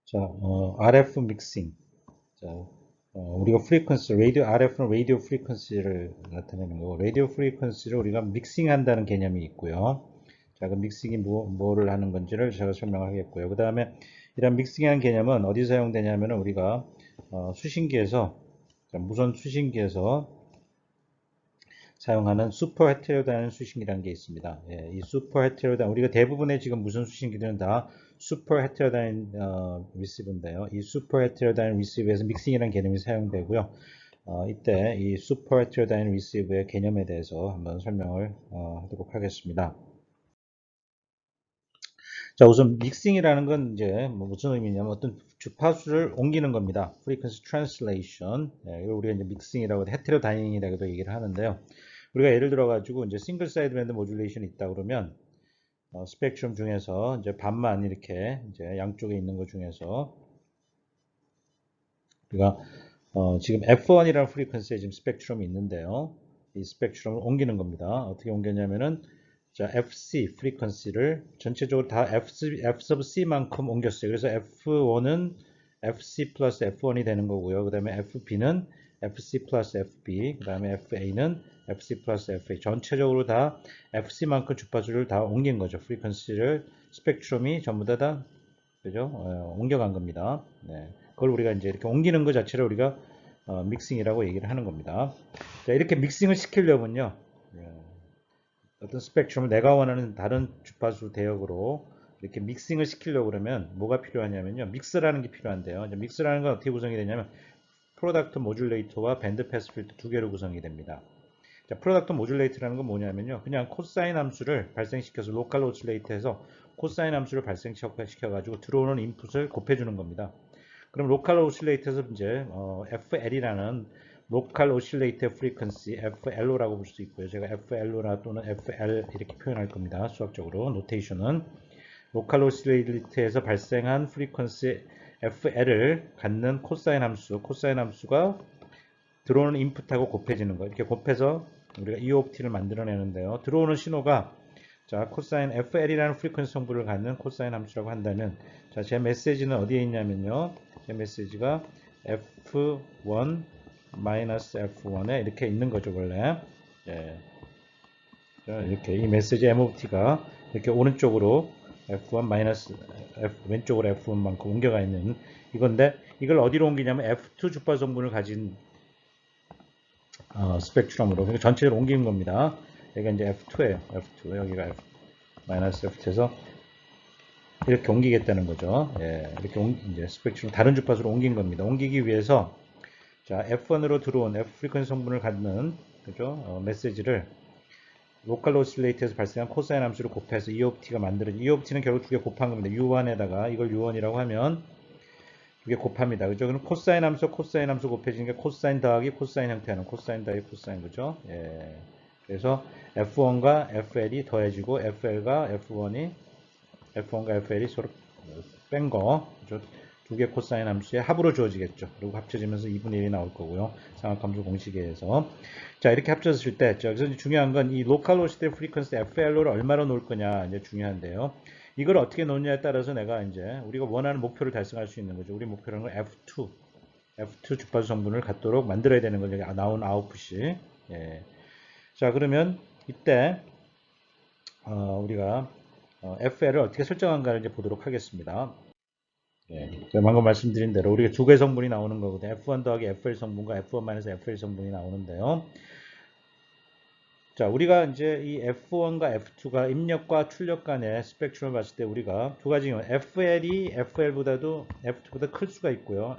자, RF 믹싱. 자, 우리가 프리퀀시, RF는 라디오 프리퀀시를 나타내는 거고, 라디오 프리퀀시를 우리가 믹싱한다는 개념이 있고요. 자, 그 믹싱이 뭐를 하는 건지를 제가 설명하겠고요. 그 다음에 이런 믹싱이라는 개념은 어디 사용되냐면 우리가 수신기에서, 무선 수신기에서 사용하는 슈퍼 헤테로다인 수신기라는 게 있습니다. 예, 이 슈퍼 헤테로다인 우리가 대부분의 지금 무선 수신기들은 다 슈퍼 헤테로다인 리시버인데요. 이 슈퍼 헤테로다인 리시버에서 믹싱이라는 개념이 사용되고요. 이때 이 슈퍼 헤테로다인 리시버의 개념에 대해서 한번 설명을 하도록 하겠습니다. 자, 우선 믹싱이라는 건 이제 뭐 무슨 의미냐면 어떤 주파수를 옮기는 겁니다. frequency translation. 예, 이걸 우리가 이제 믹싱이라고 헤테로다이닝이라고도 얘기를 하는데요. 우리가 예를 들어 가지고 이제 싱글 사이드 밴드 모듈레이션이 있다 그러면 스펙트럼 중에서 이제 반만 이렇게 이제 양쪽에 있는 것 중에서 우리가 지금 F1이라는 프리퀀시에 지금 스펙트럼이 있는데요. 이 스펙트럼을 옮기는 겁니다. 어떻게 옮겼냐면은 자, FC 프리퀀시를 전체적으로 다 F sub C만큼 옮겼어요. 그래서 F1은 FC 플러스 F1이 되는 거고요. 그 다음에 FB는 FC 플러스 FB, 그 다음에 FA는 FC 플러스 FA. 전체적으로 다 FC만큼 주파수를 다 옮긴 거죠. 프리퀀시를 스펙트럼이 전부 다 그죠? 옮겨간 겁니다. 네. 그걸 우리가 이제 이렇게 옮기는 것 자체를 우리가 믹싱이라고 얘기를 하는 겁니다. 자, 이렇게 믹싱을 시키려면요. 예, 어떤 스펙트럼을 내가 원하는 다른 주파수 대역으로 이렇게 믹싱을 시키려고 그러면 뭐가 필요하냐면요. 믹스라는 게 필요한데요. 이제 믹스라는 건 어떻게 구성이 되냐면 프로덕트 모듈레이터와 밴드 패스 필터 두 개로 구성이 됩니다. 자, 프로덕트 모듈레이터라는 건 뭐냐면요. 그냥 코사인 함수를 발생시켜서 로컬 오실레이터에서 코사인 함수를 발생시켜가지고 들어오는 인풋을 곱해주는 겁니다. 그럼 로컬 오실레이터에서 이제 FL이라는 로컬 오실레이터 프리퀀시 FLO라고 볼 수 있고요. 제가 FLO나 또는 FL 이렇게 표현할 겁니다. 수학적으로 노테이션은 로컬 오실레이터에서 발생한 프리퀀시 FL을 갖는 코사인 함수, 코사인 함수가 들어오는 인풋하고 곱해지는 거. 이렇게 곱해서 우리가 EOT를 만들어내는데요. 들어오는 신호가 자, 코사인 FL이라는 프리퀀시 성분을 갖는 코사인 함수라고 한다면 자, 제 메시지는 어디에 있냐면요. 제 메시지가 F1 F1에 이렇게 있는 거죠, 원래. 예. 자, 이렇게 이 메시지 MOT가 이렇게 오른쪽으로 F1 왼쪽으로 F1만큼 옮겨가 있는 이건데 이걸 어디로 옮기냐면 F2 주파 성분을 가진 스펙트럼으로 그러니까 전체를 옮기는 겁니다. 여기가 이제 F2예요. F2 여기가 F-F2에서 이렇게 옮기겠다는 거죠. 예, 이렇게 이제 스펙트럼 다른 주파수로 옮긴 겁니다. 옮기기 위해서 자 F1으로 들어온 F 프리퀀시 성분을 갖는 그죠 메시지를 로컬 오실레이터에서 발생한 코사인 함수를 곱해서 EOT가 만들어진 EOT는 결국 두 개 곱한 겁니다. U1에다가 이걸 U1이라고 하면 두 개 곱합니다. 그죠? 그럼 코사인 함수 곱해지는 게 코사인 더하기 코사인 형태하는 코사인 더하기 코사인 그죠? 예. 그래서 F1과 FL이 더해지고 F1과 FL이 서로 뺀 거, 그죠? 두 개 코사인 함수의 합으로 주어지겠죠. 그리고 합쳐지면서 2분의 1이 나올 거고요. 상학함수 공식에 의해서. 자, 이렇게 합쳐졌을 때, 자, 여기서 중요한 건 이 로컬 오시대 프리퀀시 FL로를 얼마로 놓을 거냐, 이제 중요한데요. 이걸 어떻게 놓느냐에 따라서 내가 이제 우리가 원하는 목표를 달성할 수 있는 거죠. 우리 목표는 F2 주파수 성분을 갖도록 만들어야 되는 거죠. 나온 아웃풋이. 예. 자, 그러면 이때 우리가 FL을 어떻게 설정한가를 이제 보도록 하겠습니다. 예, 방금 말씀드린 대로 우리가 두 개 성분이 나오는 거거든요. F1 더하기 FL 성분과 F1-FL 성분이 나오는데요. 자, 우리가 이제 이 F1과 F2가 입력과 출력 간의 스펙트럼을 봤을 때 우리가 두 가지 경우 FL이 F2보다 클 수가 있고요.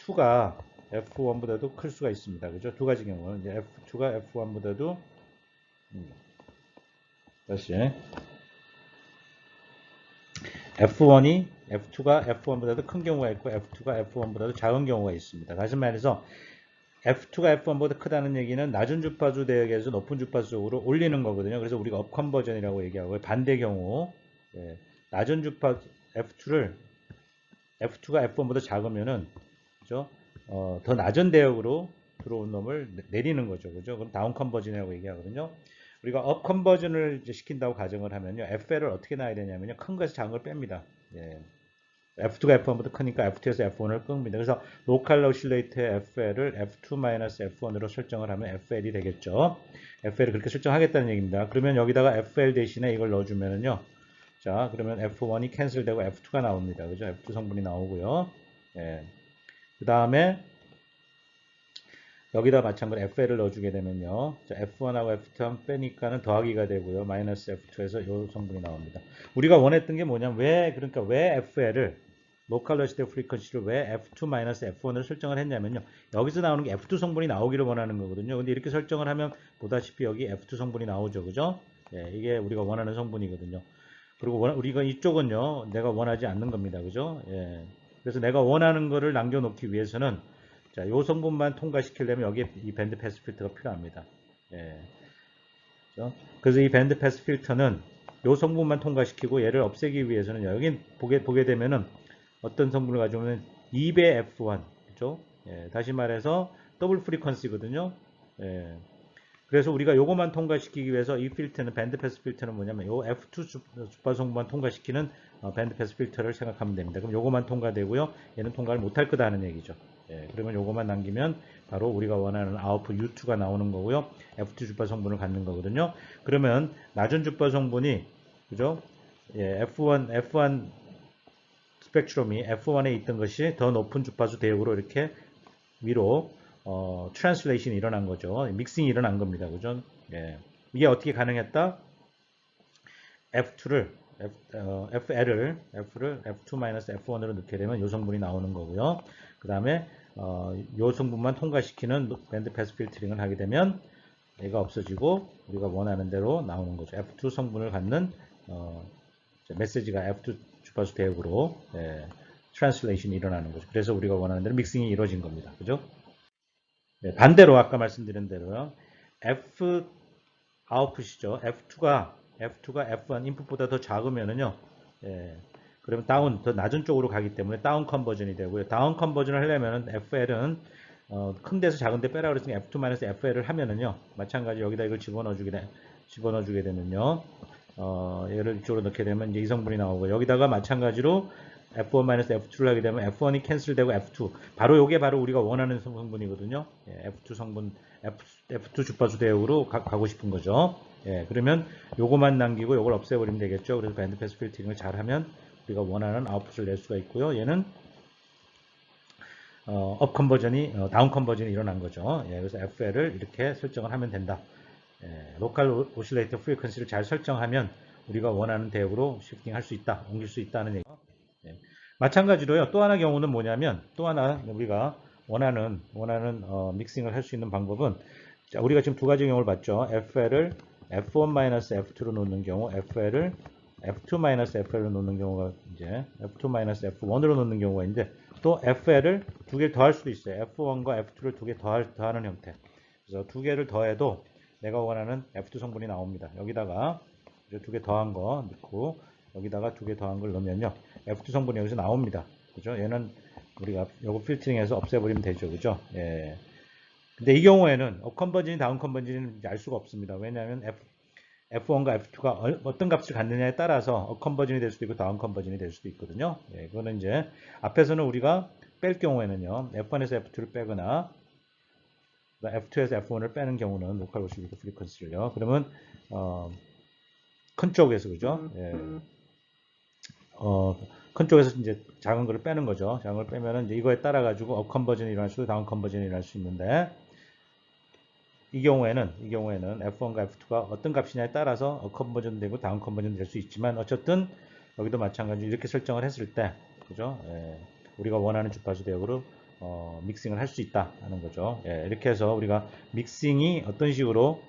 F2가 F1보다도 클 수가 있습니다. 그죠? 두 가지 경우 이제 F2가 F1보다도 다시 F1이 F2가 F1보다도 큰 경우가 있고 F2가 F1보다도 작은 경우가 있습니다. 다시 말해서 F2가 F1보다 크다는 얘기는 낮은 주파수 대역에서 높은 주파수 쪽으로 올리는 거거든요. 그래서 우리가 업 컨버전이라고 얘기하고 반대 경우 낮은 주파수 F2가 F1보다 작으면은 그죠? 더 낮은 대역으로 들어온 놈을 내리는 거죠. 그죠? 그럼 다운 컨버전이라고 얘기하거든요. 우리가 업 컨버전을 시킨다고 가정을 하면요. FL을 어떻게 놔야 되냐면요. 큰 것에서 작은 걸 뺍니다. 예. F2가 F1보다 크니까 F2에서 F1을 끕니다. 그래서 로컬 오실레이터의 FL을 F2-F1으로 설정을 하면 FL이 되겠죠. FL을 그렇게 설정하겠다는 얘기입니다. 그러면 여기다가 FL 대신에 이걸 넣어주면은요. 자, 그러면 F1이 캔슬되고 F2가 나옵니다. 그죠? F2 성분이 나오고요. 예. 그 다음에 여기다 마찬가지로 FL을 넣어주게 되면요. 자, F1하고 F2 빼니까는 더하기가 되고요. 마이너스 F2에서 이 성분이 나옵니다. 우리가 원했던 게 뭐냐면 그러니까 왜 FL을 로컬 러시드 프리퀀시를 왜 F2-F1을 설정을 했냐면요. 여기서 나오는 게 F2 성분이 나오기를 원하는 거거든요. 근데 이렇게 설정을 하면 보다시피 여기 F2 성분이 나오죠. 그죠? 예, 이게 우리가 원하는 성분이거든요. 그리고 우리가 이쪽은요. 내가 원하지 않는 겁니다. 그죠? 예. 그래서 내가 원하는 거를 남겨놓기 위해서는 자, 요 성분만 통과시키려면 여기에 이 밴드 패스 필터가 필요합니다. 예. 그죠? 그래서 이 밴드 패스 필터는 요 성분만 통과시키고 얘를 없애기 위해서는 여기 보게 되면은 어떤 성분을 가져오면 2배 F1, 그죠? 예, 다시 말해서 더블 프리퀀시거든요. 예, 그래서 우리가 요것만 통과시키기 위해서 이 필터는 밴드 패스 필터는 뭐냐면 요 F2 주파수만 통과시키는 밴드 패스 필터를 생각하면 됩니다. 그럼 요것만 통과되고요. 얘는 통과를 못할 거다는 얘기죠. 예, 그러면 요것만 남기면 바로 우리가 원하는 아웃풋 U2가 나오는 거고요. F2 주파 성분을 갖는 거거든요. 그러면 낮은 주파 성분이 그죠? 예, F1 스펙트럼이 F1에 있던 것이 더 높은 주파수 대역으로 이렇게 위로 트랜슬레이션이 일어난 거죠. 믹싱이 일어난 겁니다. 그죠? 예. 이게 어떻게 가능했다? F2를 FL을 F2-F1으로 넣게 되면 요 성분이 나오는 거고요. 그 다음에 요 성분만 통과시키는 밴드 패스 필터링을 하게 되면 얘가 없어지고 우리가 원하는 대로 나오는 거죠. F2 성분을 갖는 메시지가 F2 주파수 대역으로 트랜슬레이션이 일어나는 거죠. 그래서 우리가 원하는 대로 믹싱이 이루어진 겁니다. 그죠? 네, 반대로 아까 말씀드린 대로요. F 아웃풋이죠. F2가 F1 인풋보다 더 작으면은요. 예, 그러면 더 낮은 쪽으로 가기 때문에 다운 컨버전이 되고요. 다운 컨버전을 하려면은 FL은 큰 데서 작은 데 빼라 그랬으니 F2-FL을 하면은요. 마찬가지 여기다 이걸 집어넣어 주게 되면요. 얘를 이쪽으로 넣게 되면 이제 이 성분이 나오고 여기다가 마찬가지로 F1-F2를 하게 되면 F1이 캔슬되고 F2 바로 요게 바로 우리가 원하는 성분이거든요. 예, F2 성분 F2 주파수 대역으로 가고 싶은 거죠. 예, 그러면 요거만 남기고 요걸 없애버리면 되겠죠. 그래서 밴드 패스 필터링을 잘하면 우리가 원하는 아웃풋을 낼 수가 있고요. 얘는 업 컨버전이 다운 컨버전이 일어난 거죠. 예, 그래서 FL을 이렇게 설정을 하면 된다. 예, 로컬 오실레이터 프리퀀시를 잘 설정하면 우리가 원하는 대역으로 시프팅 할 수 있다, 옮길 수 있다는 얘기죠. 예. 마찬가지로요. 또 하나 경우는 뭐냐면 또 하나 우리가 원하는 믹싱을 할 수 있는 방법은 자, 우리가 지금 두 가지 경우를 봤죠. FL을 F1-F2로 놓는 경우, FL을 F2-FL로 놓는 경우가 이제 F2-F1으로 놓는 경우가 있는데 또 FL을 두 개를 더할 수도 있어요. F1과 F2를 두 개 더하는 형태. 그래서 두 개를 더해도 내가 원하는 F2 성분이 나옵니다. 여기다가 두 개 더한 거 넣고 여기다가 두 개 더한 걸 넣으면요. F2 성분이 여기서 나옵니다. 그죠? 얘는 우리가 요거 필터링해서 없애버리면 되죠. 그죠? 예. 근데 이 경우에는 업 컨버진이 다운 컨버진은 알 수가 없습니다. 왜냐하면 F1과 F2가 어떤 값을 갖느냐에 따라서 업 컨버진이 될 수도 있고 다운 컨버진이 될 수도 있거든요. 예, 그거는 이제 앞에서는 우리가 뺄 경우에는요. F1에서 F2를 빼거나 F2에서 F1을 빼는 경우는 로컬 오실리티 프리퀀시를요. 그러면 큰 쪽에서 그죠? 예. 큰 쪽에서 이제 작은 거를 빼는 거죠. 작은 걸 빼면은 이제 이거에 따라 가지고 업 컨버전이 일어날 수도 다운 컨버전이 일어날 수 있는데 이 경우에는 F1과 F2가 어떤 값이냐에 따라서 업 컨버전 되고 다운 컨버전 될 수 있지만 어쨌든 여기도 마찬가지로 이렇게 설정을 했을 때 그죠? 예, 우리가 원하는 주파수 대역으로 믹싱을 할 수 있다 하는 거죠. 예, 이렇게 해서 우리가 믹싱이 어떤 식으로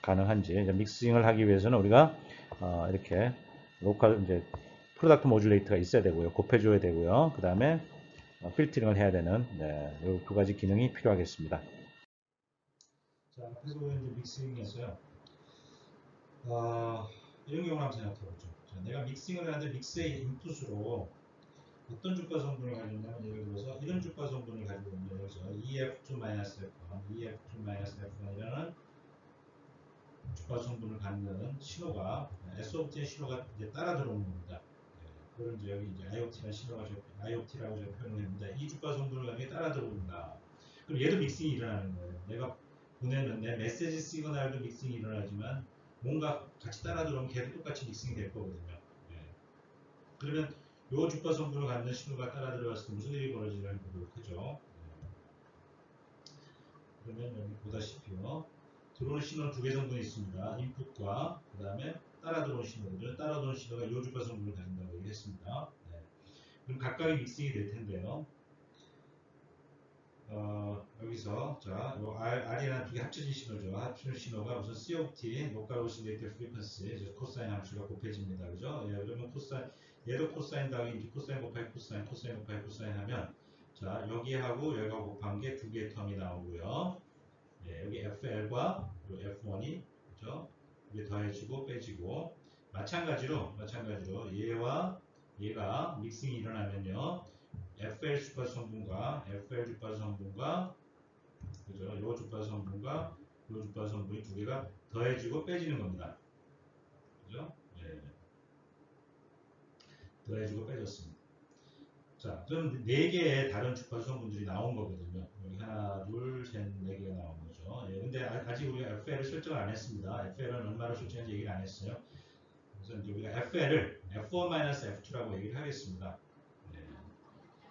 가능한지 믹싱을 하기 위해서는 우리가 이렇게 로컬 이제 프로덕트 모듈레이터가 있어야 되고요. 곱해줘야 되고요. 그 다음에 필터링을 해야 되는 이 두 가지 기능이 필요하겠습니다. 자, 그래서 이제 믹싱에서요. 이런 경우를 한번 생각해 보죠. 자, 내가 믹싱을 하는데 믹스의 인풋으로 어떤 주가 성분을 가졌냐면 예를 들어서 이런 주가 성분을 가지고 있는 여기서 EF2-F1, EF2-F1이라는 주가 성분을 갖는 신호가 S 오브 T의 신호가 이제 따라 들어오는 겁니다. 그걸 이제 여기 이제 IoT라는 신호가 IoT라고 제가 표현을 했는데 이 주파수분을 가지고 따라 들어온다. 그럼 얘도 믹싱이 일어나는 거예요. 내가 보내는 내 메시지 시그널도 믹싱이 일어나지만 뭔가 같이 따라 들어오면 걔도 똑같이 믹싱이 될 거거든요. 예. 그러면 요 주파수분을 갖는 신호가 따라 들어왔을 때 무슨 일이 벌어지는지 보도록 하죠. 그러면 여기 보다시피요. 들어오는 신호는 두 개 성분이 있습니다. 인풋과 그 다음에 따라 들어오는 신호거든요. 따라 들어오는 신호가 요 주파 성분을 가진다고 얘기했습니다. 네. 그럼 각각이 믹싱이 될 텐데요. 여기서 자, 요 R이라는 두 개 합쳐진 신호죠. 합쳐진 신호가 무슨 COT, Local Oscillator Frequency, 코사인 함수가 곱해집니다. 그죠? 예, 그러면 코사인, 얘도 코사인 더하기 코사인 곱하기 코사인, 코사인 곱하기 코사인 하면 자, 여기하고 여기가 곱한 게 두 개의 텀이 나오고요. 예, 여기 FL과 F1이 그죠? 이게 더해지고 빼지고 마찬가지로 얘와 얘가 믹싱이 일어나면요. FL 주파수 성분과 FL 주파수 성분과 그죠? 요 주파수 성분과 요 주파수 성분이 두 개가 더해지고 빼지는 겁니다. 그죠? 예. 더해지고 빼졌습니다. 자, 그럼 네 개의 다른 주파수 성분들이 나온 거거든요. 여기 하나, 둘, 셋, 네 개가 나온 거죠. 예, 근데 아직 우리가 FL을 설정을 안 했습니다. FL은 얼마로 설정한지 얘기를 안 했어요. 그래서 이제 우리가 FL을 F1-F2라고 얘기를 하겠습니다. 예.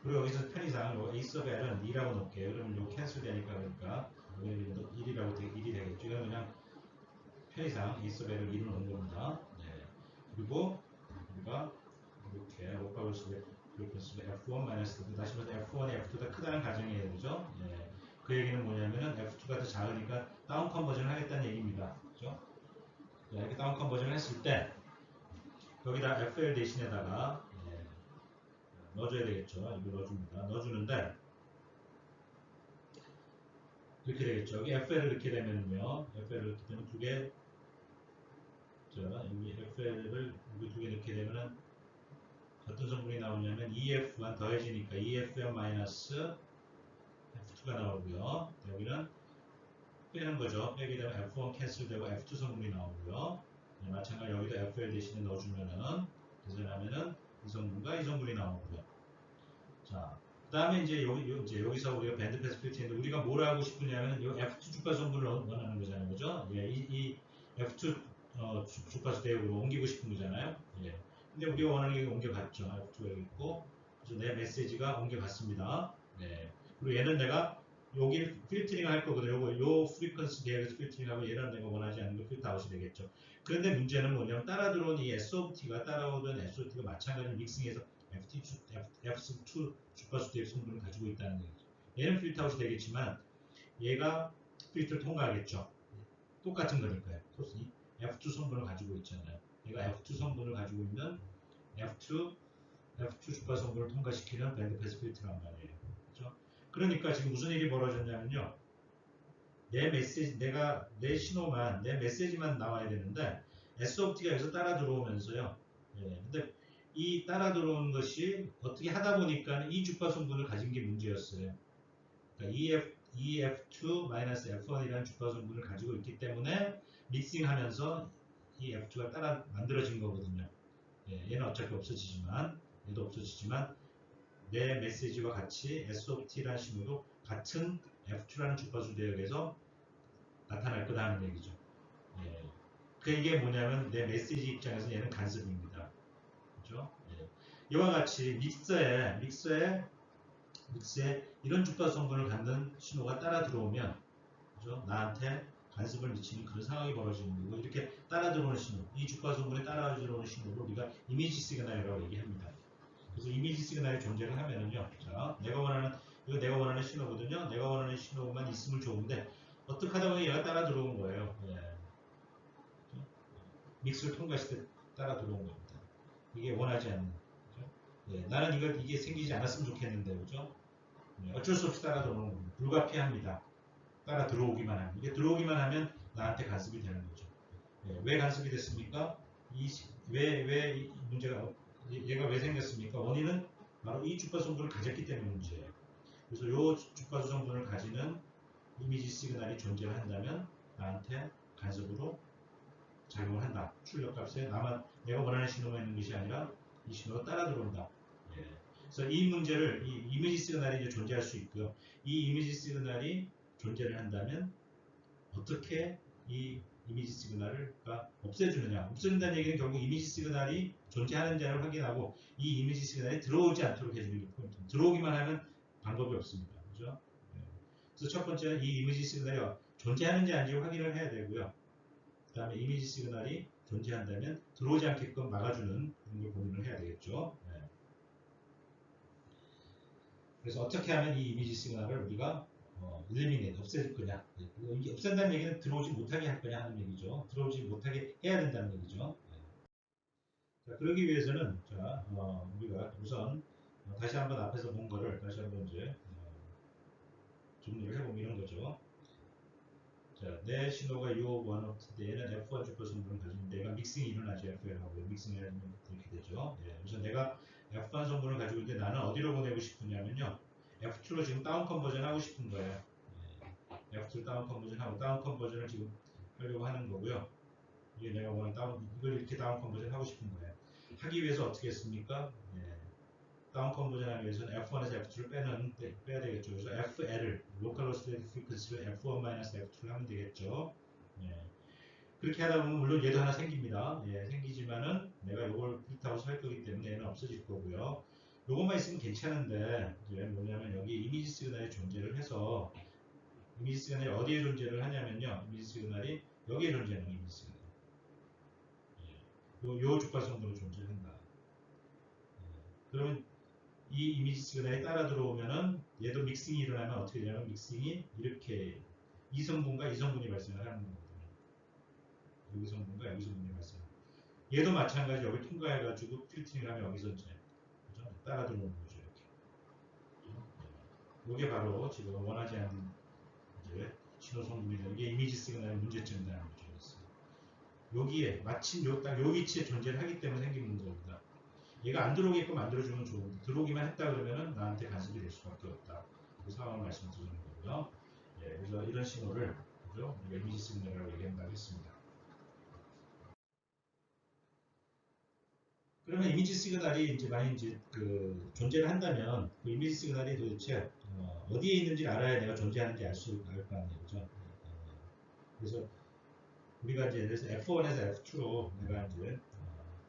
그리고 여기서 편의상 요 A sub L은 2라고 놓을게요. 그러면 요 캔슬 되니까 그러니까 여기는 1이라고 1이 되겠죠. 이건 그냥 편의상 A sub L을 2로 놓은 겁니다. 네. 그리고 우리가 이렇게 로컬로스 프리퀀시가 F1-F2 다시 말해서 F1이 F2가 크다는 가정이에요. 그죠? 예. 그 얘기는 뭐냐면은 F2가 더 작으니까 다운 컨버전을 하겠다는 얘기입니다. 그죠? 자, 이렇게 다운 컨버전을 했을 때 여기다 FL 대신에다가 예, 넣어줘야 되겠죠. 이거 넣어줍니다. 넣어주는데 이렇게 되겠죠. 여기 FL을 넣게 되면요. FL을 넣게 되면 두 개, 자, 여기 FL을 여기 두 개 넣게 되면은 어떤 성분이 나오냐면 EF만 더해지니까 EFM 마이너스 F2가 나오고요. 여기는 빼는 거죠. 빼게 되면 F1 캔슬되고 F2 성분이 나오고요. 네, 마찬가지 여기도 FL 대신에 넣어주면은 계산하면은 이 성분과 이 성분이 나오고요. 자, 그 다음에 이제 여기서 우리가 밴드 패스 필터인데 우리가 뭘 하고 싶으냐면 이 F2 주파 성분을 원하는 거잖아요. 그죠? 예, 이 F2 주파수 대역으로 옮기고 싶은 거잖아요. 예. 근데 우리가 원하는 게 옮겨갔죠. F2가 여기 있고. 그래서 내 메시지가 옮겨갔습니다. 네. 그리고 얘는 내가 여기 필터링 할 거거든요. 요 프리퀀시 대역에서 필터링하고 얘는 내가 원하지 않는 거 필터 아웃이 되겠죠. 그런데 문제는 뭐냐면 따라 들어온 이 SOT가 따라오던 SOT가 마찬가지로 믹싱해서 F2 주파수 대역 성분을 가지고 있다는 얘기죠. 얘는 필터 아웃이 되겠지만 얘가 필터를 통과하겠죠. 똑같은 거니까요. F2 성분을 가지고 있잖아요. 얘가 F2 성분을 가지고 있는 F2 주파 성분을 통과시키는 밴드 패스 필터란 말이에요. 그렇죠? 그러니까 지금 무슨 일이 벌어졌냐면요. 내 메시지, 내 신호만, 내 메시지만 나와야 되는데 SOT가 여기서 따라 들어오면서요. 예, 근데 이 따라 들어오는 것이 어떻게 하다 보니까 이 주파 성분을 가진 게 문제였어요. 그러니까 EF2-F1이라는 주파 성분을 가지고 있기 때문에 믹싱하면서 이 F2가 따라 만들어진 거거든요. 예, 얘는 어차피 없어지지만 얘도 없어지지만 내 메시지와 같이 SOT라는 신호도 같은 F2라는 주파수 대역에서 나타날 거다는 얘기죠. 예. 그 이게 뭐냐면 내 메시지 입장에서 얘는 간섭입니다. 그죠? 예. 이와 같이 믹서에 이런 주파수 성분을 갖는 신호가 따라 들어오면 그죠? 나한테 간섭을 미치는 그런 상황이 벌어지는 거고 이렇게 따라 들어오는 신호, 이 주파수 성분에 따라 들어오는 신호를 우리가 이미지 시그널이라고 얘기합니다. 그래서 이미지 시그널이 존재를 하면은요, 자, 이거 내가 원하는 신호거든요. 내가 원하는 신호만 있으면 좋은데 어떻게 하다 보니 얘가 따라 들어온 거예요. 예. 그죠? 믹스를 통과했을 때 따라 들어온 겁니다. 이게 원하지 않는. 그죠? 예, 나는 이게 생기지 않았으면 좋겠는데, 그죠? 예, 어쩔 수 없이 따라 들어오는 겁니다. 불가피합니다. 따라 들어오기만 하면. 이게 들어오기만 하면 나한테 간섭이 되는 거죠. 예, 왜 간섭이 됐습니까? 왜 문제가, 얘가 왜 생겼습니까? 원인은 바로 이 주파수 성분을 가졌기 때문에 문제예요. 그래서 이 주파수 성분을 가지는 이미지 시그널이 존재를 한다면 나한테 간섭으로 작용을 한다. 출력값에 내가 원하는 신호만 있는 것이 아니라 이 신호가 따라 들어온다. 예. 그래서 이 문제를 이 이미지 시그널이 이제 존재할 수 있고요. 이 이미지 시그널이 존재를 한다면 어떻게 이 이미지 시그널을 없애주느냐. 없애준다는 얘기는 결국 이미지 시그널이 존재하는지를 확인하고 이 이미지 시그널이 들어오지 않도록 해주는 게 포인트입니다. 들어오기만 하면 방법이 없습니다. 그죠? 예. 그래서 첫 번째는 이 이미지 시그널이 존재하는지 아닌지 확인을 해야 되고요. 그 다음에 이미지 시그널이 존재한다면 들어오지 않게끔 막아주는 그런 걸 고민을 해야 되겠죠. 예. 그래서 어떻게 하면 이 이미지 시그널을 우리가 eliminate, 없애줄 거냐. 없앤다는 얘기는 들어오지 못하게 할 거냐 하는 얘기죠. 들어오지 못하게 해야 된다는 얘기죠. 자, 그러기 위해서는 자, 우리가 우선 다시 한번 앞에서 본 거를 다시 한번 이제 정리를 해보면 이런 거죠. 자, 내 신호가 요 원업 때에는 F1 주파성분을 가지고 내가 믹싱이 일어나죠. F1하고 믹싱이 일어나면 이렇게 되죠. 예, 그래서 내가 F1 성분을 가지고 있는데 나는 어디로 보내고 싶으냐면요. F2로 지금 다운 컨버전 하고 싶은 거예요. 예, F2로 다운 컨버전 하고 다운 컨버전을 지금 하려고 하는 거고요. 이게 내가 원하는 다운, 이걸 이렇게 다운 컨버전 하고 싶은 거예요. 하기 위해서 어떻게 했습니까? 예, 다운 컨버전 하기 위해서는 F1에서 F2를 빼야 되겠죠. 그래서 FL을, 로컬 로스 프리퀀시를 F1-F2를 하면 되겠죠. 예. 그렇게 하다 보면 물론 얘도 하나 생깁니다. 예, 생기지만은 내가 이걸 프리트아웃 할 거기 때문에 얘는 없어질 거고요. 요것만 있으면 괜찮은데 이제 뭐냐면 여기 이미지 시그널이 존재를 해서 이미지 시그널이 어디에 존재를 하냐면요. 이미지 시그널이 여기에 존재하는 이미지 시그널. 예. 요 주파성으로 존재한다. 예. 그러면 이 이미지 시그널이 따라 들어오면은 얘도 믹싱이 일어나면 어떻게 되냐면 믹싱이 이렇게 이 성분과 이 성분이 발생을 하는 거거든요. 여기 성분과 여기 성분이 발생. 얘도 마찬가지 여기 통과해가지고 필터링을 하면 여기서 이제 그죠? 따라 들어오는 거죠. 이게 바로 지금 원하지 않는 이제 신호 성분이다. 이게 이미지 시그널의 문제점이라는 거죠. 여기에 마침 요 위치에 존재를 하기 때문에 생긴 문제입니다. 얘가 안 들어오게끔 만들어주면 좋은데 들어오기만 했다 그러면은 나한테 간섭이 될 수밖에 없다. 그 상황을 말씀드리는 거고요. 예, 그래서 이런 신호를 그죠? 우리가 이미지 시그널이라고 얘기한다고 했습니다. 그러면 이미지 시그널이 이제 많이 이제 그 존재를 한다면 그 이미지 시그널이 도대체 어디에 있는지 알아야 내가 존재하는지 알 거 아니에요, 그죠? 그래서 우리가 이제 그래서 F1에서 F2로 내가 이제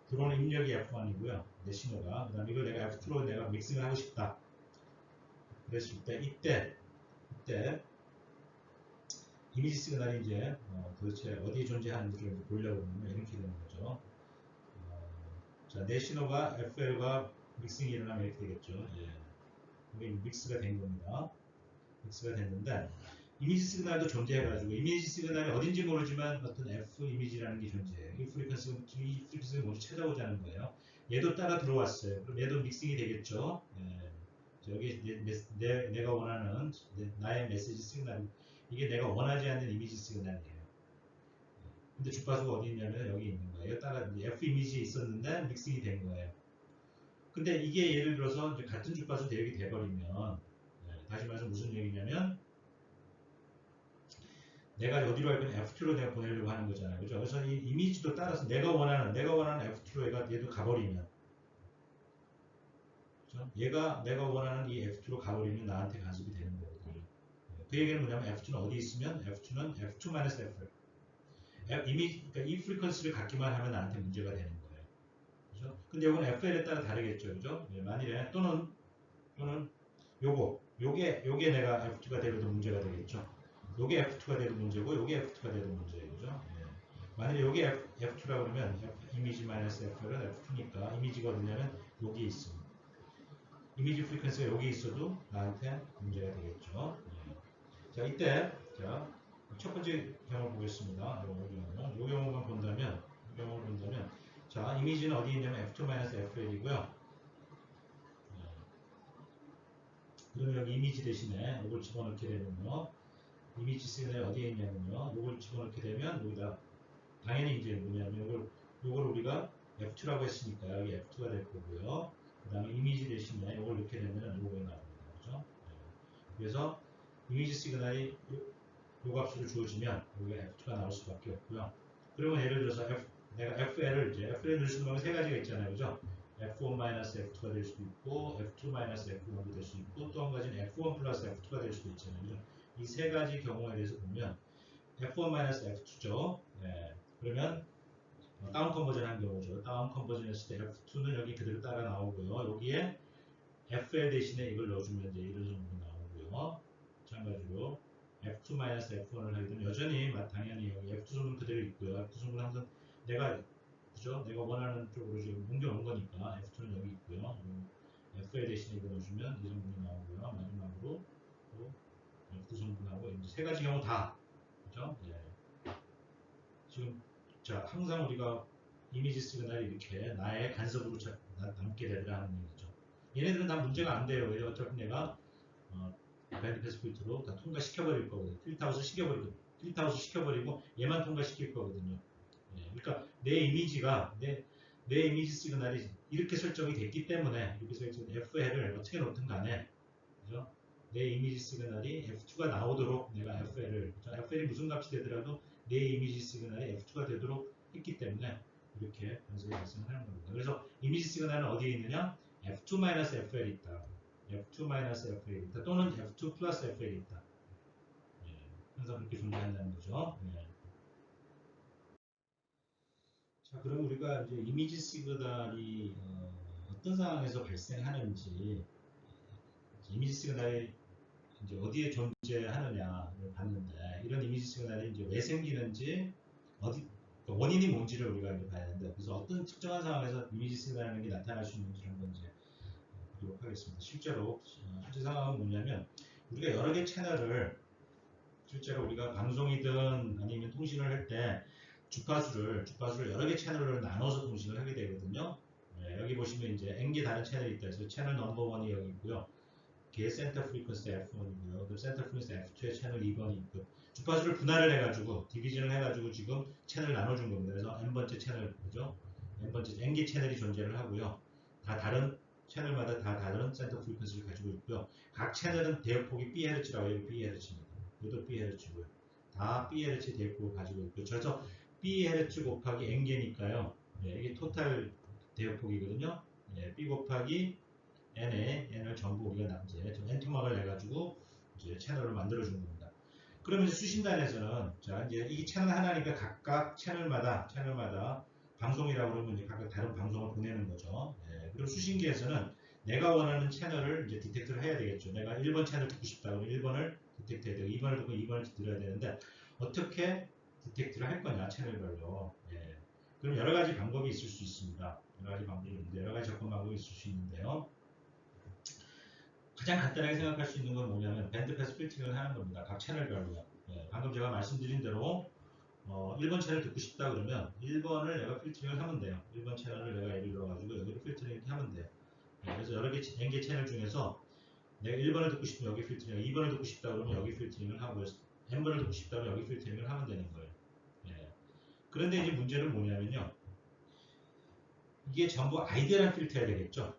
들어오는 입력이 F1이고요, 내 신호가. 그다음에 이걸 내가 F2로 내가 믹싱을 하고 싶다. 그랬을 때 이때 이미지 시그널이 이제 도대체 어디에 존재하는지를 보려고 하면 이렇게 되는 거죠. 자, 내 신호가 FL과 믹싱이 일어나면 이렇게 되겠죠. 예. 이게 믹스가 된 겁니다. 믹스가 됐는데 이미지 시그널도 존재해가지고 이미지 시그널이 어딘지 모르지만 어떤 F 이미지라는 게 존재해요. 이 프리퀀시를 모두 찾아오자는 거예요. 얘도 따라 들어왔어요. 그럼 얘도 믹싱이 되겠죠. 예. 여기 내가 원하는 나의 메시지 시그널, 이게 내가 원하지 않는 이미지 시그널이에요. 근데 주파수가 어디 있냐면 여기 있는 거예요. 따라 F 이미지 있었는데 믹싱이 된 거예요. 근데 이게 예를 들어서 이제 같은 주파수 대역이 돼버리면 다시 말해서 무슨 얘기냐면 내가 어디로 할 거냐 F2로 내가 보내려고 하는 거잖아요. 그죠? 그래서 이 이미지도 따라서 내가 원하는 F2로 얘도 가버리면 그죠? 얘가 내가 원하는 이 F2로 가버리면 나한테 간섭이 되는 거거든요. 그 얘기는 뭐냐면 F2는 어디 있으면 F2는 F2-F 그러니까 이 프리퀀시를 갖기만 하면 나한테 문제가 되는 거예요. 그죠? 근데 이건 FL에 따라 다르겠죠. 그죠? 만일에 또는 요게 내가 F2가 되어도 문제가 되겠죠. 요게 F2가 되도 문제고 요게 F2가 되도 문제예요. 그죠? 예. 만약에 요게 F2라고 그러면 이미지-F는 F2니까 이미지가 어디냐면 여기에 있습니다. 이미지 프리퀀시가 여기 있어도 나한테 문제가 되겠죠. 예. 자, 이때 첫 번째 경우를 보겠습니다. 요 경우만 본다면 자, 이미지는 어디 있냐면 F2-FL이고요. 그러면 여기 이미지 대신에 이걸 집어넣게 되면요. 이미지 시그널이 어디에 있냐면요. 이걸 집어넣게 되면 여기다 당연히 이제 뭐냐면 요걸 우리가 F2라고 했으니까 여기 F2가 될 거고요. 그 다음에 이미지 대신에 이걸 넣게 되면 요거에 나옵니다. 그죠? 그래서 이미지 시그널이 요 값으로 주어지면 여기가 F2가 나올 수밖에 없고요. 그러면 예를 들어서 내가 FL을 넣을 수 있는 방법이 세 가지가 있잖아요. 그죠? F1-F2가 될 수도 있고 F2-F1도 될 수 있고 또 한 가지는 F1 플러스 F2가 될 수도 있잖아요. 이 세 가지 경우에 대해서 보면 F1-F2죠. 네. 그러면 다운 컨버전 한 경우죠. 다운 컨버전 했을 때 F2는 여기 그대로 따라 나오고요. 여기에 FL 대신에 이걸 넣어주면 이제 이런 정도 나오고요. 마찬가지로 F2-F1을 하게 되면 여전히 당연히 여기 F2는 그대로 있고요. F2는 항상 내가 그죠? 내가 원하는 쪽으로 지금 옮겨온 거니까 F2는 여기 있고요. FL 대신에 이거 넣어주면 이 정도 나오고요. 마지막으로 또 F2 성분하고 이제 세 가지 경우 다 그죠? 예. 지금 자 항상 우리가 이미지 시그널이 이렇게 나의 간섭으로 남게 되더라는 얘기죠. 얘네들은 다 문제가 안 돼요. 왜 어차피 내가 밴드 패스 필터로 다 통과시켜버릴 거거든요. 필터아웃을 시켜버리고 얘만 통과시킬 거거든요. 예, 그러니까 내 이미지가 내 이미지 시그널이 이렇게 설정이 됐기 때문에 이렇게 설정 FL을 어떻게 놓든 간에 그죠? 내 이미지 시그널이 F2가 나오도록 내가 FL이 무슨 값이 되더라도 내 이미지 시그널이 F2가 되도록 했기 때문에 이렇게 변수가 발생하는 겁니다. 그래서 이미지 시그널은 어디에 있느냐? F2-FL이 있다. F2-FL이 있다. 또는 F2 플러스 FL이 있다. 예, 항상 그렇게 존재한다는 거죠. 예. 자, 그럼 우리가 이제 이미지 시그널이 어떤 상황에서 발생하는지 이미지 시그널이 이제 어디에 존재하느냐를 봤는데 이런 이미지 시그널이 이제 왜 생기는지 어디 그러니까 원인이 뭔지를 우리가 이제 봐야 되는데 그래서 어떤 특정한 상황에서 이미지 시그널이라는 게 나타날 수 있는지를 한번 이제 보도록 하겠습니다. 실제로 현재 상황은 뭐냐면 우리가 여러 개 채널을 실제로 우리가 방송이든 아니면 통신을 할 때 주파수를 여러 개 채널로 나눠서 통신을 하게 되거든요. 네, 여기 보시면 이제 N개 다른 채널이 있다 해서 채널 넘버 1이 여기 있고요. 걔 센터 프리퀀시 F1이고요. 그 센터 프리퀀시 F2에 채널 2번이 있고 주파수를 분할을 해가지고 디비전을 해가지고 지금 채널 나눠준 겁니다. 그래서 N번째 채널 그죠? N번째 N개 채널이 존재를 하고요. 다 다른 채널마다 다 다른 센터 프리퀀시를 가지고 있고요. 각 채널은 대역폭이 B헤르츠라고 해요. B헤르츠입니다. 이것도 B헤르츠고요. 다 B헤르츠 대역폭을 가지고 있고요. 그래서 B헤르츠 곱하기 N개니까요. 네, 이게 토탈 대역폭이거든요. 네, B 곱하기 n을 전부 우리가 이제 엔토막을 내가지고 이제 채널을 만들어준 겁니다. 그러면 이제 수신단에서는 자 이제 이 채널 하나니까 각각 채널마다 방송이라고 그러면 이제 각각 다른 방송을 보내는 거죠. 예, 그리고 수신기에서는 내가 원하는 채널을 이제 디텍트를 해야 되겠죠. 내가 1번 채널 듣고 싶다 그러면 1번을 디텍트 해야 되고 2번을 듣고 2번을 들어야 되는데 어떻게 디텍트를 할 거냐 채널별로. 예. 그럼 여러 가지 방법이 있을 수 있습니다. 여러 가지 방법이 있는데 여러 가지 접근 방법이 있을 수 있는데요. 가장 간단하게 생각할 수 있는 건 뭐냐면 밴드 패스 필터링을 하는 겁니다. 각 채널별로요. 예, 방금 제가 말씀드린 대로 1번 채널 듣고 싶다 그러면 1번을 내가 필터링을 하면 돼요. 1번 채널을 내가 예를 들어가지고 여기를 필터링 이렇게 하면 돼요. 예, 그래서 여러 개 N개 채널 중에서 내가 1번을 듣고 싶으면 여기 필터링, 2번을 듣고 싶다 그러면 여기 필터링을 하고 N번을 듣고 싶다 그러면 여기 필터링을 하면 되는 거예요. 예. 그런데 이제 문제는 뭐냐면요. 이게 전부 아이디어란 필터야 되겠죠.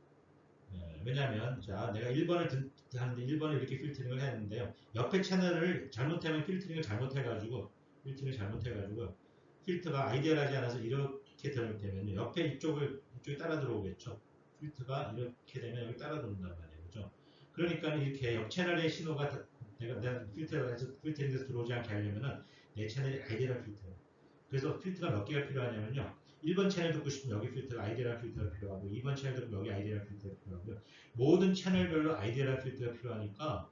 왜냐하면 자 내가 1번을 하는데 1번을 이렇게 필터링을 했는데요. 옆에 채널을 잘못하면 필터링을 잘못해가지고 필터가 아이디어하지 않아서 이렇게 되면 옆에 이쪽에 따라 들어오겠죠. 필터가 이렇게 되면 여기 따라 들어온단 말이에요. 그죠? 그러니까 이렇게 옆 채널의 신호가 내가 필터가 해서 필터링에서 들어오지 않게 하려면은 내 채널이 아이디어한 필터예요. 그래서 필터가 몇 개가 필요하냐면요. 1번 채널 듣고 싶으면 여기 필터가 아이디어랄 필터가 필요하고 2번 채널 듣고 여기 아이디어랄 필터가 필요하고요. 모든 채널별로 아이디어랄 필터가 필요하니까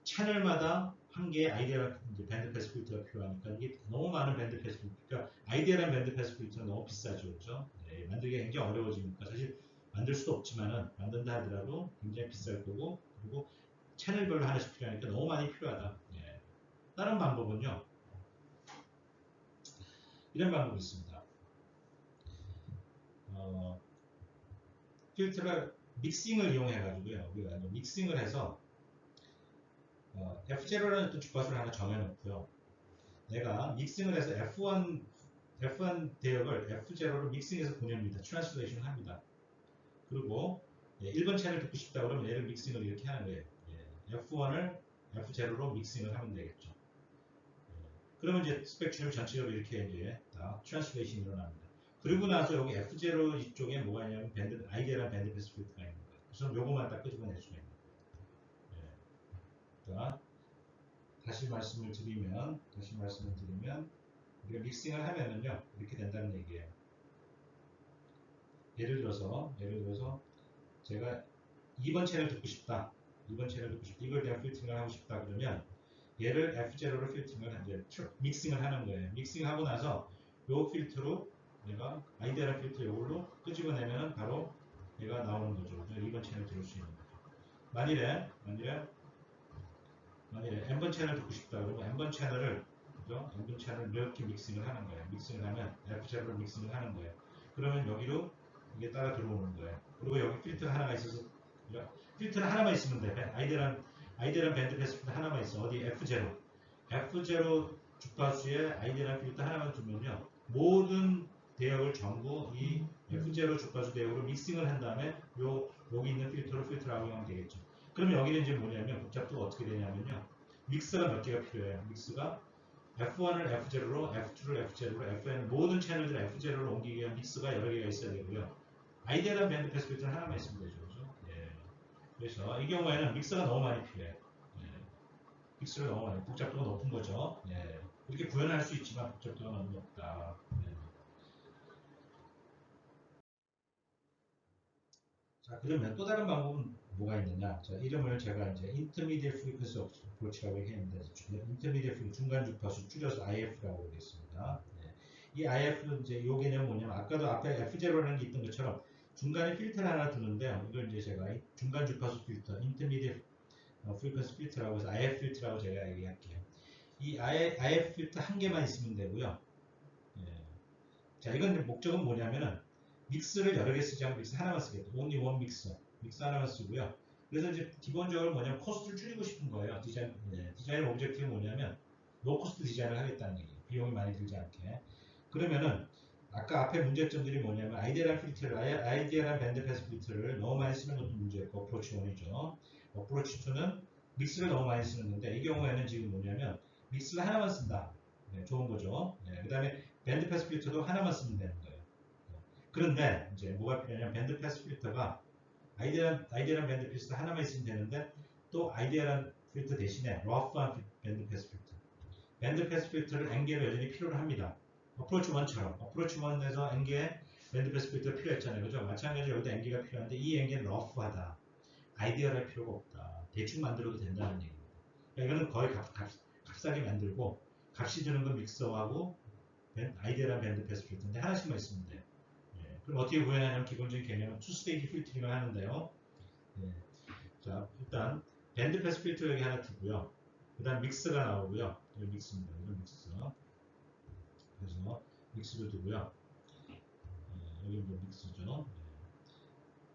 채널마다 한 개의 아이디어랄 밴드 패스 필터가 필요하니까 이게 너무 많은 밴드 패스 필터 그러니까 아이디어랄 밴드 패스 필터는 너무 비싸죠. 그렇죠? 네, 만들기가 굉장히 어려워지니까 사실 만들 수도 없지만은 만든다 하더라도 굉장히 비쌀 거고 그리고 채널별로 하나씩 필요하니까 너무 많이 필요하다. 네. 다른 방법은요. 이런 방법이 있습니다. 필터를 믹싱을 이용해가지고요. 우리가 믹싱을 해서 F0라는 어떤 주파수를 하나 정해놓고요. 내가 믹싱을 해서 F1 대역을 F0로 믹싱해서 보냅니다. 트랜스레이션 합니다. 그리고 1번 채널 듣고 싶다 그러면 얘를 믹싱을 이렇게 하는 거예요. F1을 F0로 믹싱을 하면 되겠죠. 그러면 이제 스펙트럼 전체적으로 이렇게 이제 다 트랜스레이션이 일어납니다. 그리고 나서 여기 F0 이쪽에 뭐가 있냐면 아이디어란 밴드 패스 필터가 있는 거예요. 그래서 요거만 딱 끄집어낼 수가 있는 거예요. 예. 그러니까 다시 말씀을 드리면 우리가 믹싱을 하면은요 이렇게 된다는 얘기예요. 예를 들어서 제가 2번 채널 듣고 싶다. 이걸 대한 필터링을 하고 싶다 그러면 얘를 F0로 필터링을 이제 믹싱을 하는 거예요. 믹싱하고 나서 요 필터로 내가 아이디어란 필터 이걸로 끄집어내면 바로 얘가 나오는 거죠. 2번 채널 들을 수 있는 거죠. 만일에 N번 채널 듣고 싶다 그러면 N번 채널을 그죠? N번 채널을 이렇게 믹싱을 하는 거예요. 믹싱을 하면 F0로 믹싱을 하는 거예요. 그러면 여기로 이게 따라 들어오는 거예요. 그리고 여기 필터가 하나가 있어서 필터는 하나만 있으면 돼. 아이디어란 밴드 패스 필터 하나만 있어. 어디 F0 주파수에 아이디어란 필터 하나만 두면요. 모든 대역을 전부 이 F0 주파수 대역으로 믹싱을 한 다음에 여기 있는 필터로 필터를 하면 되겠죠. 그럼 여기는 이제 뭐냐면 복잡도가 어떻게 되냐면요. 믹스가 몇 개가 필요해요. 믹스가 F1을 F0로, F2를 F0로, FN 모든 채널들을 F0로 옮기기 위한 믹스가 여러 개가 있어야 되고요. 아이디어란 밴드 패스 필터는 하나만 있으면 되죠. 그죠? 예. 그래서 이 경우에는 믹서가 너무 많이 필요해요. 예. 믹서가 너무 많이, 복잡도가 높은 거죠. 예. 이렇게 구현할 수 있지만 복잡도가 너무 높다. 예. 자, 그러면 또 다른 방법은 뭐가 있느냐? 자, 이름을 제가 이제 Intermediate Frequency Approach라고 했는데, Intermediate Frequency 중간 주파수 줄여서 IF라고 하겠습니다. 네. 이 IF는 이제 요 개념은 뭐냐면, 아까도 앞에 F0라는 게 있던 것처럼 중간에 필터를 하나 두는데요. 이걸 이제 제가 중간 주파수 필터, Intermediate Frequency Filter라고 해서 IF 필터라고 제가 얘기할게요. 이 IF 필터 한 개만 있으면 되고요. 예. 자, 이건 목적은 뭐냐면은 믹스를 여러 개 쓰지 않고 믹스 하나만 쓰겠다. only one 믹스 하나만 쓰고요. 그래서 이제 기본적으로 뭐냐면 코스트를 줄이고 싶은 거예요. 디자인 오브젝티브는 뭐냐면 노코스트 디자인을 하겠다는 얘기예요. 비용이 많이 들지 않게. 그러면은 아까 앞에 문제점들이 뭐냐면 아이디어란 밴드 패스 필터를 너무 많이 쓰는 것도 문제였고 어프로치 1이죠. 어프로치 2는 믹스를 너무 많이 쓰는 건데 이 경우에는 지금 뭐냐면 믹스를 하나만 쓴다. 네, 좋은 거죠. 네, 그 다음에 밴드 패스 필터도 하나만 쓰면 되는 거예요. 그런데 이제 뭐가 필요하냐면 밴드 패스 필터가 아이디어란 밴드 필터 하나만 있으면 되는데 또 아이디어란 필터 대신에 러프한 밴드 패스 필터 밴드 패스 필터를 N개로 여전히 필요로 합니다. 어프로치 1처럼 어프로치 1에서 N개의 밴드 패스 필터 필요했잖아요. 그죠? 마찬가지로 여기도 N개가 필요한데 이 N개는 러프하다. 아이디어할 필요가 없다. 대충 만들어도 된다는 얘기입니다. 그러니까 이거는 거의 값싸게 만들고 값이 드는 건 믹서하고 아이디어란 밴드 패스 필터인데 하나씩만 있으면 돼요. 예, 그럼 어떻게 구현하냐면 기본적인 개념은 투스테이지 필터링을 하는데요. 예, 자, 일단 밴드 패스 필터 여기 하나 두고요. 그 다음 믹스가 나오고요. 여기 믹스입니다. 이건 믹스. 그래서 믹스를 두고요. 예, 여기 뭐 믹스죠. 예.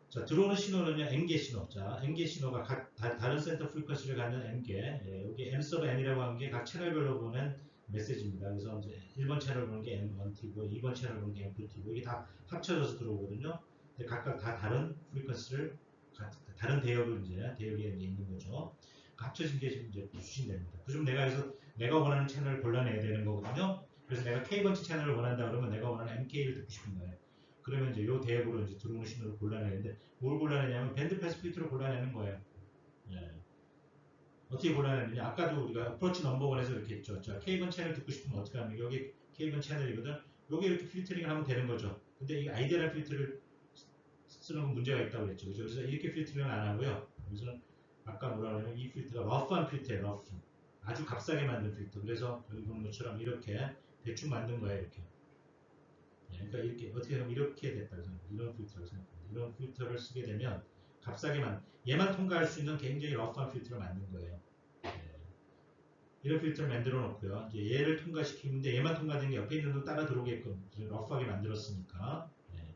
자, 들어오는 신호는요, N개 신호. 자, N개 신호가 다른 센터 프리퀀시를 갖는 N개. 예, 여기 N 서브 N이라고 하는 게 각 채널별로 보낸 메시지입니다. 그래서 이제 1번 채널 보는 게 N1T고, 2번 채널 보는 게 N2T고, 이게 다 합쳐져서 들어오거든요. 근데 각각 다 다른 프리퀀시를, 다른 대역을 대역에 있는 거죠. 합쳐진 게 지금 이제 수신 됩니다. 그럼 내가 원하는 채널을 골라내야 되는 거거든요. 그래서 내가 K번째 채널을 원한다 그러면 내가 원하는 MK를 듣고 싶은 거예요. 그러면 이제 요 대역으로 이제 들어오는 신호를 골라내는데 뭘 골라내냐면 밴드 패스 필터를 골라내는 거예요. 예. 어떻게 골라내느냐? 아까도 우리가 어프로치 넘버원에서 이렇게 했죠. 자, K번 채널 듣고 싶으면 어떻게 하면 여기 K번 채널이거든. 여기 이렇게 필터링을 하면 되는 거죠. 근데 이 아이디어란 필터를 쓰는 건 문제가 있다고 그랬죠. 그죠? 그래서 이렇게 필터링은 안 하고요. 그래서 아까 뭐라 그러냐면 이 필터가 러프한 필터예요. 러프. 아주 값싸게 만든 필터. 그래서 여기 보는 것처럼 이렇게 대충 만든 거예요. 이렇게. 예, 그러니까 이렇게 어떻게 보면 이렇게 됐다. 이런 필터를 생각합니다. 이런 필터를 쓰게 되면 값싸게만 얘만 통과할 수 있는 굉장히 러프한 필터를 만든 거예요. 예, 이런 필터를 만들어 놓고요. 이제 얘를 통과시키는데 얘만 통과되는 게 옆에 있는 도 따라 들어오게끔 러프하게 만들었으니까 예,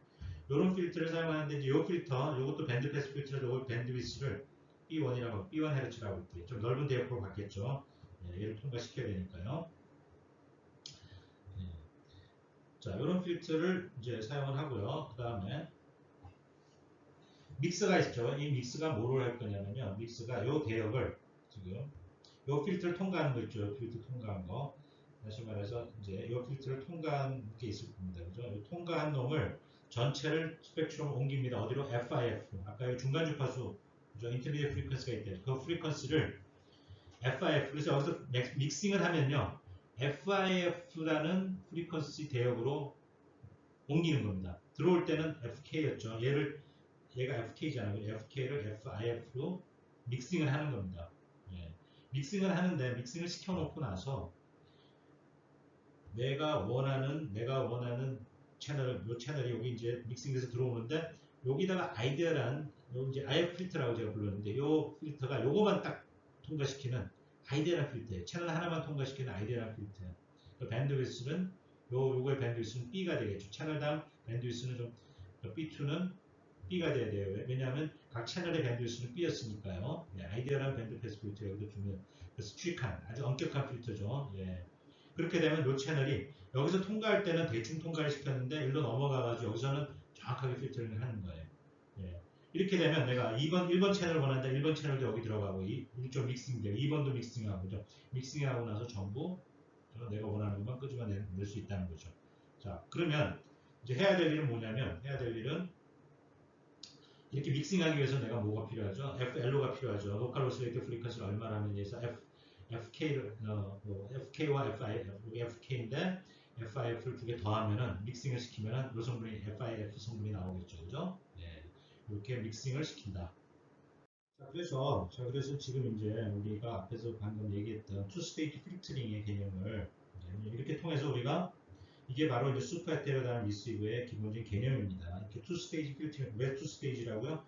이런 필터를 사용하는데 이제 이 필터, 이것도 밴드 패스 필터를 이 밴드 위스를 B1이라고 B1Hz라고 할게요. 좀 넓은 대역으로 받겠죠. 예, 얘를 통과시켜야 되니까요. 예. 자, 이런 필터를 이제 사용을 하고요. 그 다음에 믹스가 있죠. 이 믹스가 뭐를 할 거냐면요. 믹스가 이 대역을 지금 이 필터를 통과하는 거 있죠. 필터 통과한 거. 다시 말해서 이제 이 필터를 통과한 게 있을 겁니다. 그죠? 이 통과한 놈을 전체를 스펙트럼 옮깁니다. 어디로? FIF. 아까 이 중간 주파수, 그죠? 인터미디어 프리퀀시가 있대요. 그 프리퀀시를 FIF. 그래서 여기서 믹싱을 하면요. FIF라는 프리퀀시 대역으로 옮기는 겁니다. 들어올 때는 FK였죠. 얘가 FK잖아요. FK를 FIF로 믹싱을 하는 겁니다. 예. 믹싱을 하는데 믹싱을 시켜놓고 나서 내가 원하는 채널이 여기 이제 믹싱돼서 들어오는데 여기다가 아이디어란 요 이제 IF 필터라고 제가 불렀는데 요 필터가 요거만 딱 통과시키는 아이디어란 필터예요. 채널 하나만 통과시키는 아이디어란 필터예요. 그 밴드위스는 요거의 밴드위스는 B가 되겠죠. 채널당 밴드위스는 좀 B2는 B가 돼야 돼요. 왜냐하면 각 채널의 밴드위스는 B였으니까요. 예, 아이디어란 밴드 패스 필터 여기도 주면 스트릭한 아주 엄격한 필터죠. 예. 그렇게 되면 이 채널이 여기서 통과할 때는 대충 통과를 시켰는데 일로 넘어가가지고 여기서는 정확하게 필터링을 하는 거예요. 예. 이렇게 되면 내가 1번 채널을 원하는데 1번 채널도 여기 들어가고 1좀 믹싱돼요. 2번도 믹싱하고 그죠? 믹싱하고 나서 전부 내가 원하는 것만 끄집어낼 수 있다는 거죠. 자, 그러면 이제 해야 될 일은 뭐냐면 해야 될 일은 이렇게 믹싱하기 위해서 내가 뭐가 필요하죠? FLO가 필요하죠. 로컬 오시레이터 프리퀀시를 얼마라는 얘기해서 FK를 FK와 FK인데 FIF를 두 개 더하면은 믹싱을 시키면은 이 성분이 FIF 성분이 나오겠죠, 그죠? 네, 이렇게 믹싱을 시킨다. 자, 그래서 지금 이제 우리가 앞에서 방금 얘기했던 투 스테이지 필터링의 개념을 이렇게 통해서 우리가 이게 바로 이제 슈퍼헤테로다는 리시브의 기본적인 개념입니다. 이렇게 투 스테이지 필터링, 왜 투 스테이지라고요?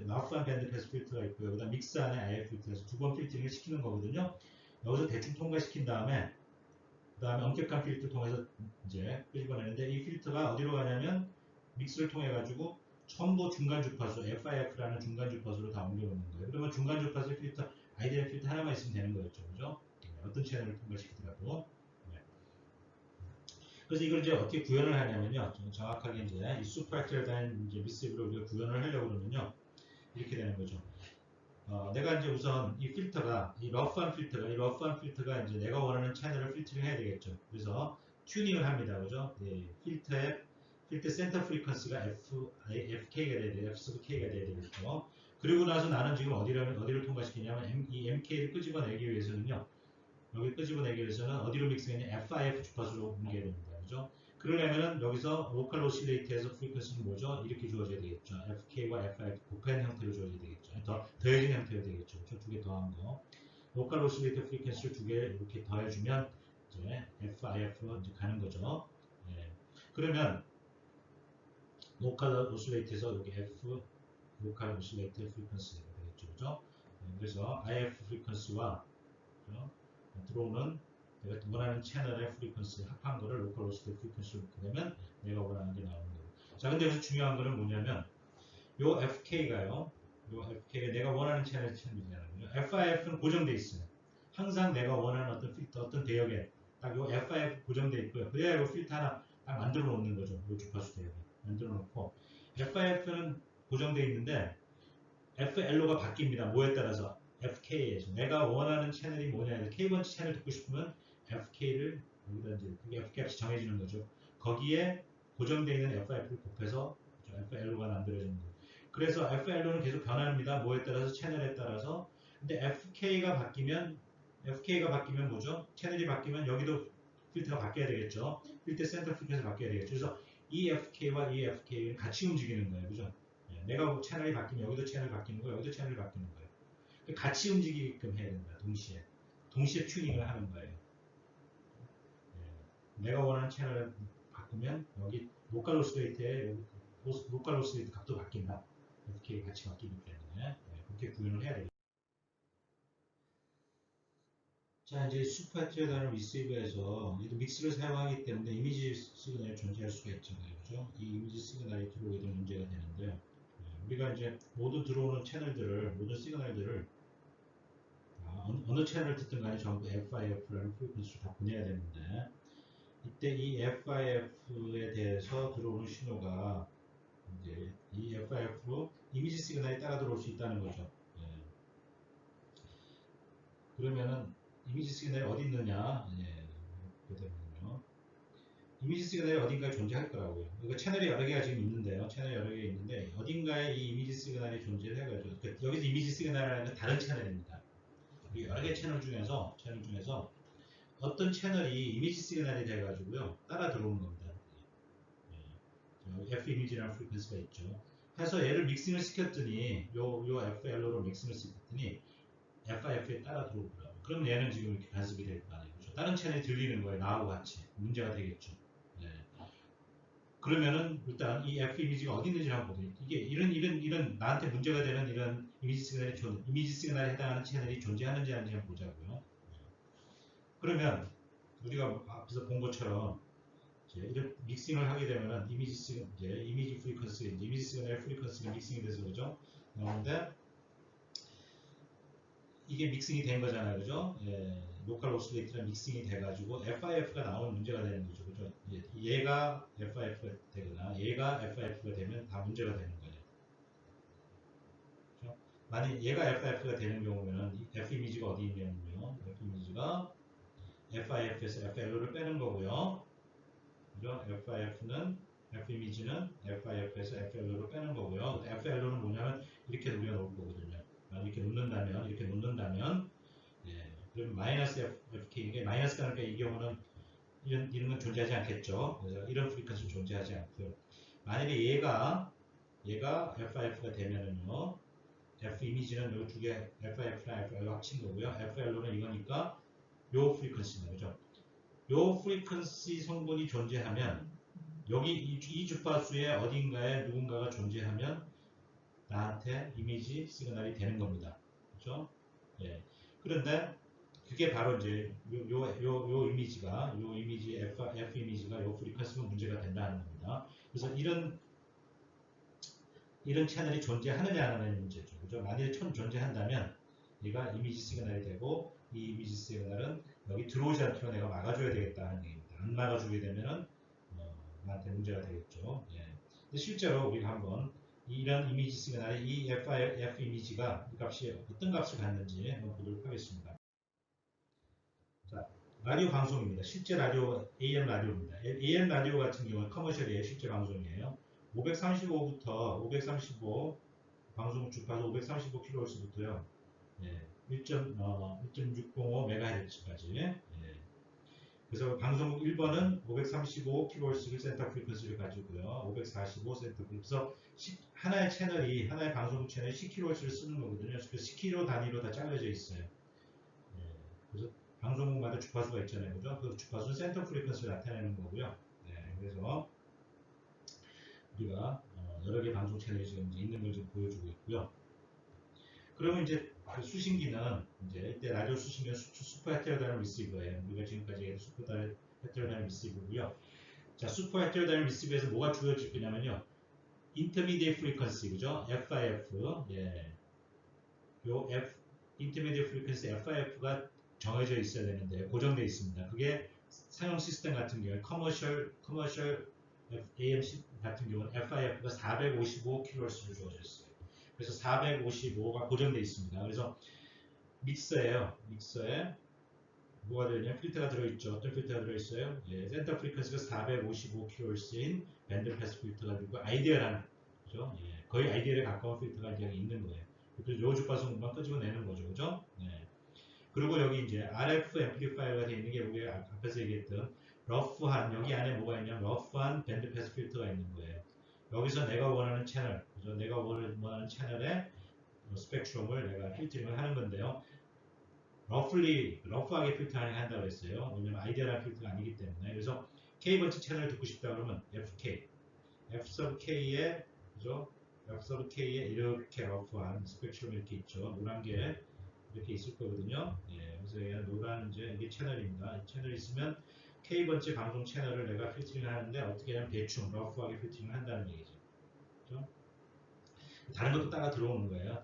나프한 밴드 패스 필터가 있고요. 그다음 믹스 안에 IF 필터에서 두 번 필터링을 시키는 거거든요. 여기서 대충 통과시킨 다음에 그다음에 엄격한 필터 통해서 이제 끄집어내는데 이 필터가 어디로 가냐면 믹스를 통해 가지고 전부 중간 주파수 FIF라는 중간 주파수로 다 옮겨놓는 거예요. 그러면 중간 주파수 필터 아이디어 필터 하나만 있으면 되는 거였죠, 그죠? 어떤 채널을 통과시키더라도. 네. 그래서 이걸 이제 어떻게 구현을 하냐면요, 좀 정확하게 이제 이 슈퍼액티브한 이제 미스입으로 우리가 구현을 하려고 그러면요, 이렇게 되는 거죠. 내가 이제 우선 이 러프한 필터가 이제 내가 원하는 채널을 필터링 해야 되겠죠. 그래서 튜닝을 합니다. 그죠? 네, 필터 센터 프리퀀시가 FK가 돼야 돼요. F sub K가 돼야 되겠죠. 그리고 나서 나는 지금 어디를 통과시키냐면 이 MK를 끄집어내기 위해서는요. 여기 끄집어내기 위해서는 어디로 믹스했냐? FIF 주파수로 옮겨야 됩니다. 그죠? 그러려면은 여기서 로컬 오실레이터에서 프리퀀시는 뭐죠? 이렇게 주어져야 되겠죠. FK와 FIF 곱한 형태로 주어져야 되겠죠. 더해진 형태로 되겠죠. 두 개 더한 거. 로컬 오실레이터 프리퀀시를 두 개 이렇게 더해주면 이제 FIF로 이제 가는 거죠. 예. 그러면 로컬 오실레이터에서 여기 F 로컬 오실레이터 프리퀀시가 되겠죠. 그죠? 그래서 IF 프리퀀시와 들어오는 내가 원하는 채널의 프리퀀시 합한 거를 로컬 오시레이터 프리퀀시로 놓게 되면 내가 원하는 게 나오는 거예요. 자, 근데 여기서 중요한 거는 뭐냐면 요 FK가 내가 원하는 채널이잖아요. FIF는 고정돼 있어요. 항상 내가 원하는 어떤 필터, 어떤 대역에 딱 요 FIF 고정돼 있고요. 그래야 요 필터 하나 딱 만들어 놓는 거죠. 요 주파수 대역에 만들어 놓고 FIF는 고정돼 있는데 FLO가 바뀝니다. 뭐에 따라서? FK에서 내가 원하는 채널이 뭐냐. K번째 채널 듣고 싶으면 FK를 여기다 이제 그게 F값이 정해지는 거죠. 거기에 고정되어 있는 FIF를 곱해서 FLO가 만들어지는 거예요. 그래서 FLO는 계속 변합니다. 뭐에 따라서? 채널에 따라서. 근데 FK가 바뀌면 뭐죠? 채널이 바뀌면 여기도 필터가 바뀌어야 되겠죠. 필터 센터 필터에서 바뀌어야 되겠죠. 그래서 이 FK와 이 FK는 같이 움직이는 거예요. 그죠? 내가 채널이 바뀌면 여기도 채널이 바뀌는 거예요. 여기도 채널이 바뀌는 거예요. 같이 움직이게끔 해야 된다. 동시에 튜닝을 하는 거예요. 내가 원하는 채널을 바꾸면 여기 로컬 오시레이터의 로컬 오시레이터 값도 바뀐다. 이렇게 같이 바뀌기 때문에 그렇게 구현을 해야 되겠죠. 자, 이제 슈퍼헤테로다는 리시버에서 얘도 믹스를 사용하기 때문에 이미지 시그널이 존재할 수가 있잖아요. 그죠? 이 이미지 시그널이 들어오게 되면 문제가 되는데 우리가 이제 모든 들어오는 모든 시그널들을 어느 채널을 듣든 간에 전부 FIF라는 프리퀀시를 다 보내야 되는데 이때 이 FIF에 대해서 들어오는 신호가 이제 이 FIF로 이미지 시그널이 따라 들어올 수 있다는 거죠. 예. 그러면은 이미지 시그널이 어디 있느냐? 예. 이렇게 되면요. 이미지 시그널이 어딘가에 존재할 거라고요. 이거 채널이 여러 개가 지금 있는데요. 채널이 여러 개 있는데 어딘가에 이 이미지 시그널이 존재를 해가지고 그러니까 여기서 이미지 시그널이라는 건 다른 채널입니다. 이 여러 개 채널 중에서 어떤 채널이 이미지 시그널이 돼가지고요 따라 들어오는 겁니다. F 이미지라는 프리퀀시가 있죠. 해서 얘를 믹싱을 시켰더니 요 FLO로 믹싱을 시켰더니 FIF에 따라 들어오더라고요. 그럼 얘는 지금 이렇게 간섭이 될 거 아니에요. 그렇죠? 다른 채널이 들리는 거예요. 나하고 같이. 문제가 되겠죠. 네. 그러면은 일단 이 F 이미지가 어디 있는지 한번 보세요. 이게 이런 나한테 문제가 되는 이런 이미지 시그널에 해당하는 채널이 존재하는지 아닌지 한번 보자고요. 그러면 우리가 앞에서 본 것처럼 이제 이런 믹싱을 하게 되면은 이미지 프리퀀시, 이미지 시그널 프리퀀시가 믹싱이 돼서 그죠? 나오는데 이게 믹싱이 된 거잖아요, 그죠? 예, 로컬 오실레이터랑 믹싱이 돼가지고 FIF가 나오면 문제가 되는 거죠, 그죠? 예, 얘가 FIF가 되거나 얘가 FIF가 되면 다 문제가 되는 거예요. 그죠? 만약 얘가 FIF가 되는 경우면은 이 F 이미지가 어디 있냐면요, F 이미지가 FIF에서 FLO를 빼는 거고요, 그죠? F 이미지는 FIF에서 FLO를 빼는 거고요. FLO는 뭐냐면 이렇게 우리가 놓을 거거든요. 이렇게 놓는다면 예, 그럼 마이너스 FK, 이게 마이너스가 그러니까 이 경우는 이런 건 존재하지 않겠죠. 그래서 이런 프리퀀시 존재하지 않고요. 만약에 얘가 FIF가 되면은요, F 이미지는 요 두 개, FIF랑 FL로 합친 거고요. FL로는 이거니까 요 프리퀀시는 거죠. 요 프리퀀시 성분이 존재하면 여기 이 주파수의 어딘가에 누군가가 존재하면 나한테 이미지 시그널이 되는 겁니다. 그렇죠? 예. 그런데 그게 바로 이제 요 이미지 F 이미지가 요 프리퀀시가 문제가 된다는 겁니다. 그래서 이런 채널이 존재하느냐 안 하느냐의 문제죠. 그죠? 만약에 존재한다면 얘가 이미지 시그널이 되고 이 이미지 시그널은 여기 들어오지 않도록 내가 막아줘야 되겠다는 얘기입니다. 안 막아주게 되면은 나한테 문제가 되겠죠. 예. 근데 실제로 우리가 한번 이런 이미지 시그널의 이 F 이미지가 이 값이 어떤 값을 갖는지 한번 보도록 하겠습니다. 자, 라디오 방송입니다. 실제 라디오 AM 라디오입니다. AM 라디오 같은 경우는 커머셜이에요. 실제 방송이에요. 535부터 535 방송 주파수 535kHz부터요. 예, 1.605MHz까지. 예. 그래서 방송국 1번은 535kHz를 센터 프리퀀시를 가지고요. 545 센터 프리퀀시. 그래서 하나의 방송국 채널이 10kHz를 쓰는 거거든요. 그래서 10km 단위로 다 잘려져 있어요. 예, 그래서 방송국마다 주파수가 있잖아요. 그죠? 그 주파수는 센터 프리퀀시를 나타내는 거고요. 네, 그래서 우리가 여러 개 방송 채널이 지금 있는 걸 지금 보여주고 있고요. 그러면 이제 그 수신기는 이때 라디오 수신기는 슈퍼 헤테로다이널 리시버예요. 우리가 지금까지 슈퍼 헤테로다이널 리시버고요. 자, 슈퍼 헤테로다이널 리시버에서 뭐가 주어질 거냐면요. 인터미디에 프리퀀시, 그죠? FIF, 예. 요 인터미디에 프리퀀시 FIF가 정해져 있어야 되는데 고정되어 있습니다. 그게 사용 시스템 같은 경우에 커머셜 AM 같은 경우는 FIF가 455kHz를 주어졌어요. 그래서 455가 고정되어 있습니다. 그래서 믹서에 뭐가 들어있냐? 필터가 들어있죠. 어떤 필터가 들어있어요? 예, 센터 프리퀀시가 455kHz인 밴드 패스 필터가 들고 아이디어라는 그죠? 예, 거의 아이디어에 가까운 필터가 이제 있는 거예요. 그래서 요 주파수만 끄집어 내는 거죠. 그죠? 예. 그리고 여기 이제 RF 앰플리파이어가 되어 있는 게 우리 앞에서 얘기했던 러프한, 여기 안에 뭐가 있냐면 러프한 밴드 패스 필터가 있는 거예요. 여기서 내가 원하는 채널, 그죠? 내가 원하는 채널의 스펙트럼을 내가 필터링을 하는 건데요. 러프하게 필터링 한다고 했어요. 왜냐면 아이디어한 필터가 아니기 때문에. 그래서 K번째 채널을 듣고 싶다 그러면 FK. F sub K에, 그죠? F sub K에 이렇게 러프한 스펙트럼이 이렇게 있죠. 노란 게 이렇게 있을 거거든요. 예, 그래서 얘는 노란 이게 채널입니다. 이 채널이 있으면 K번째 방송 채널을 내가 필터링을 하는데 어떻게 하면 대충 러프하게 필터링을 한다는 얘기죠. 그죠? 다른 것도 따라 들어오는 거예요.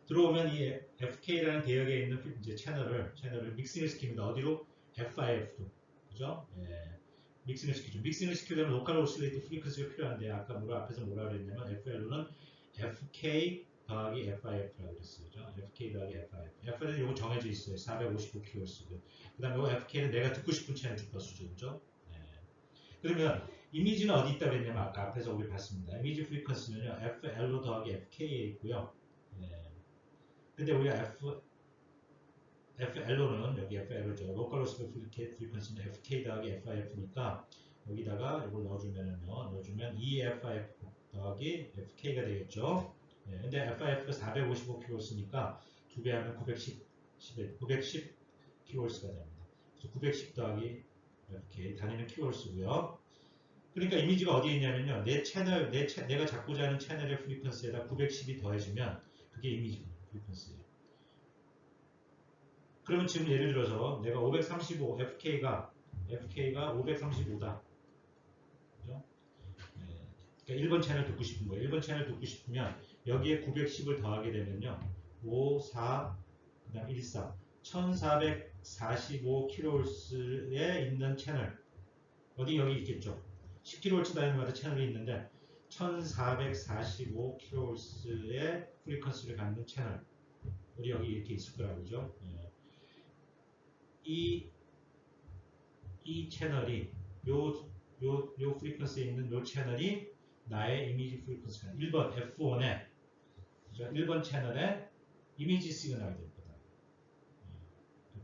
들어오면 이 FK라는 대역에 있는 이제 채널을 믹싱을 시킵니다. 어디로? FIF로. 그죠? 예. 믹싱을 시키죠. 믹싱을 시키려면 로컬 오실레이터 프리퀀시가 필요한데 아까 앞에서 뭐라 그랬냐면 FL로는 FK 더하기 FIF라고 그랬어요. 그죠? FK 더하기 FIF. F는 요거 정해져 있어요. 455kHz. 그 다음에 요거 FK는 내가 듣고 싶은 채널 주파수죠. 그죠? 네. 그러면 이미지는 어디 있다고 했냐면 아까 앞에서 우리 봤습니다. 이미지 프리퀀시는요. FL로 더하기 FK에 있고요. 네. 근데 우리가 FL로는 여기 FL로죠. 로컬 로스 프리퀀시는 FK 더하기 FIF니까 여기다가 이걸 넣어주면 EFIF 더하기 FK가 되겠죠. 네, 근데 FIF가 455kHz니까 2배 하면 910kHz가 됩니다. 그래서 910 더하기 FK 단위는 kHz고요. 그러니까 이미지가 어디에 있냐면요. 내가 잡고자 하는 채널의 프리퀀시에다 910이 더해지면 그게 이미지 프리퀀시예요. 그러면 지금 예를 들어서 내가 535, FK가 535다. 그죠? 네. 그러니까 1번 채널 듣고 싶은 거예요. 1번 채널 듣고 싶으면 여기에 910을 더하게 되면요. 5, 4, 그 다음 1, 4. 1445kHz에 있는 채널. 어디 여기 있겠죠? 10kHz 단위마다 채널이 있는데 1445kHz의 프리퀀시를 갖는 채널. 우리 여기 이렇게 있을 거라고 그죠? 네. 이 채널이 요 프리퀀시에 있는 요 채널이 나의 이미지 프리퀀시가 1번 F1에 1번 채널에 이미지 시그널이 될 거다.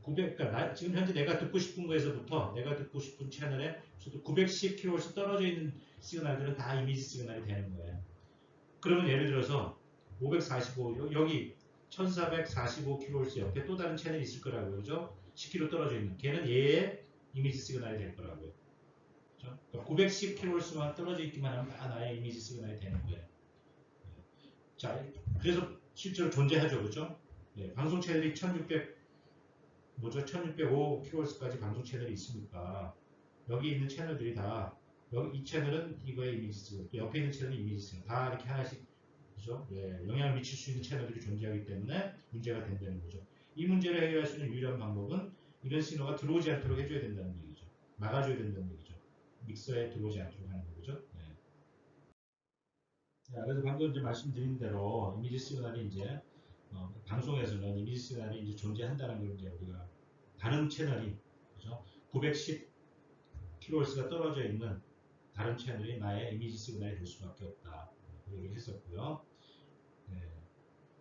900, 지금 현재 내가 듣고 싶은 거에서부터 내가 듣고 싶은 채널에 910kHz 떨어져 있는 시그널들은 다 이미지 시그널이 되는 거예요. 그러면 예를 들어서 545 여기 1445kHz 옆에 또 다른 채널이 있을 거라고요. 그죠? 10km 떨어져 있는. 걔는 얘의 이미지 시그널이 될 거라고요. 그죠? 그러니까 910kHz만 떨어져 있기만 하면 다 나의 이미지 시그널이 되는 거예요. 자, 그래서 실제로 존재하죠. 그죠? 네, 방송 채널이 1605kHz까지 방송 채널이 있으니까 여기 있는 채널들이 다 이 채널은 이거의 이미지 시그널, 옆에 있는 채널은 이미지 시그널 다 이렇게 하나씩 그죠? 예, 영향을 미칠 수 있는 채널들이 존재하기 때문에 문제가 된다는 거죠. 이 문제를 해결할 수 있는 유일한 방법은 이런 신호가 들어오지 않도록 해줘야 된다는 얘기죠. 막아줘야 된다는 얘기죠. 믹서에 들어오지 않도록 하는 거죠. 네. 자, 그래서 방금 이제 말씀드린 대로 이미지 시그널이 이제 방송에서는 이미지 시그널이 이제 존재한다는 걸 이제 우리가 다른 채널이 그죠? 910kHz가 떨어져 있는 다른 채널이 나의 이미지 시그널이 될 수밖에 없다. 그 얘기를 했었고요. 네.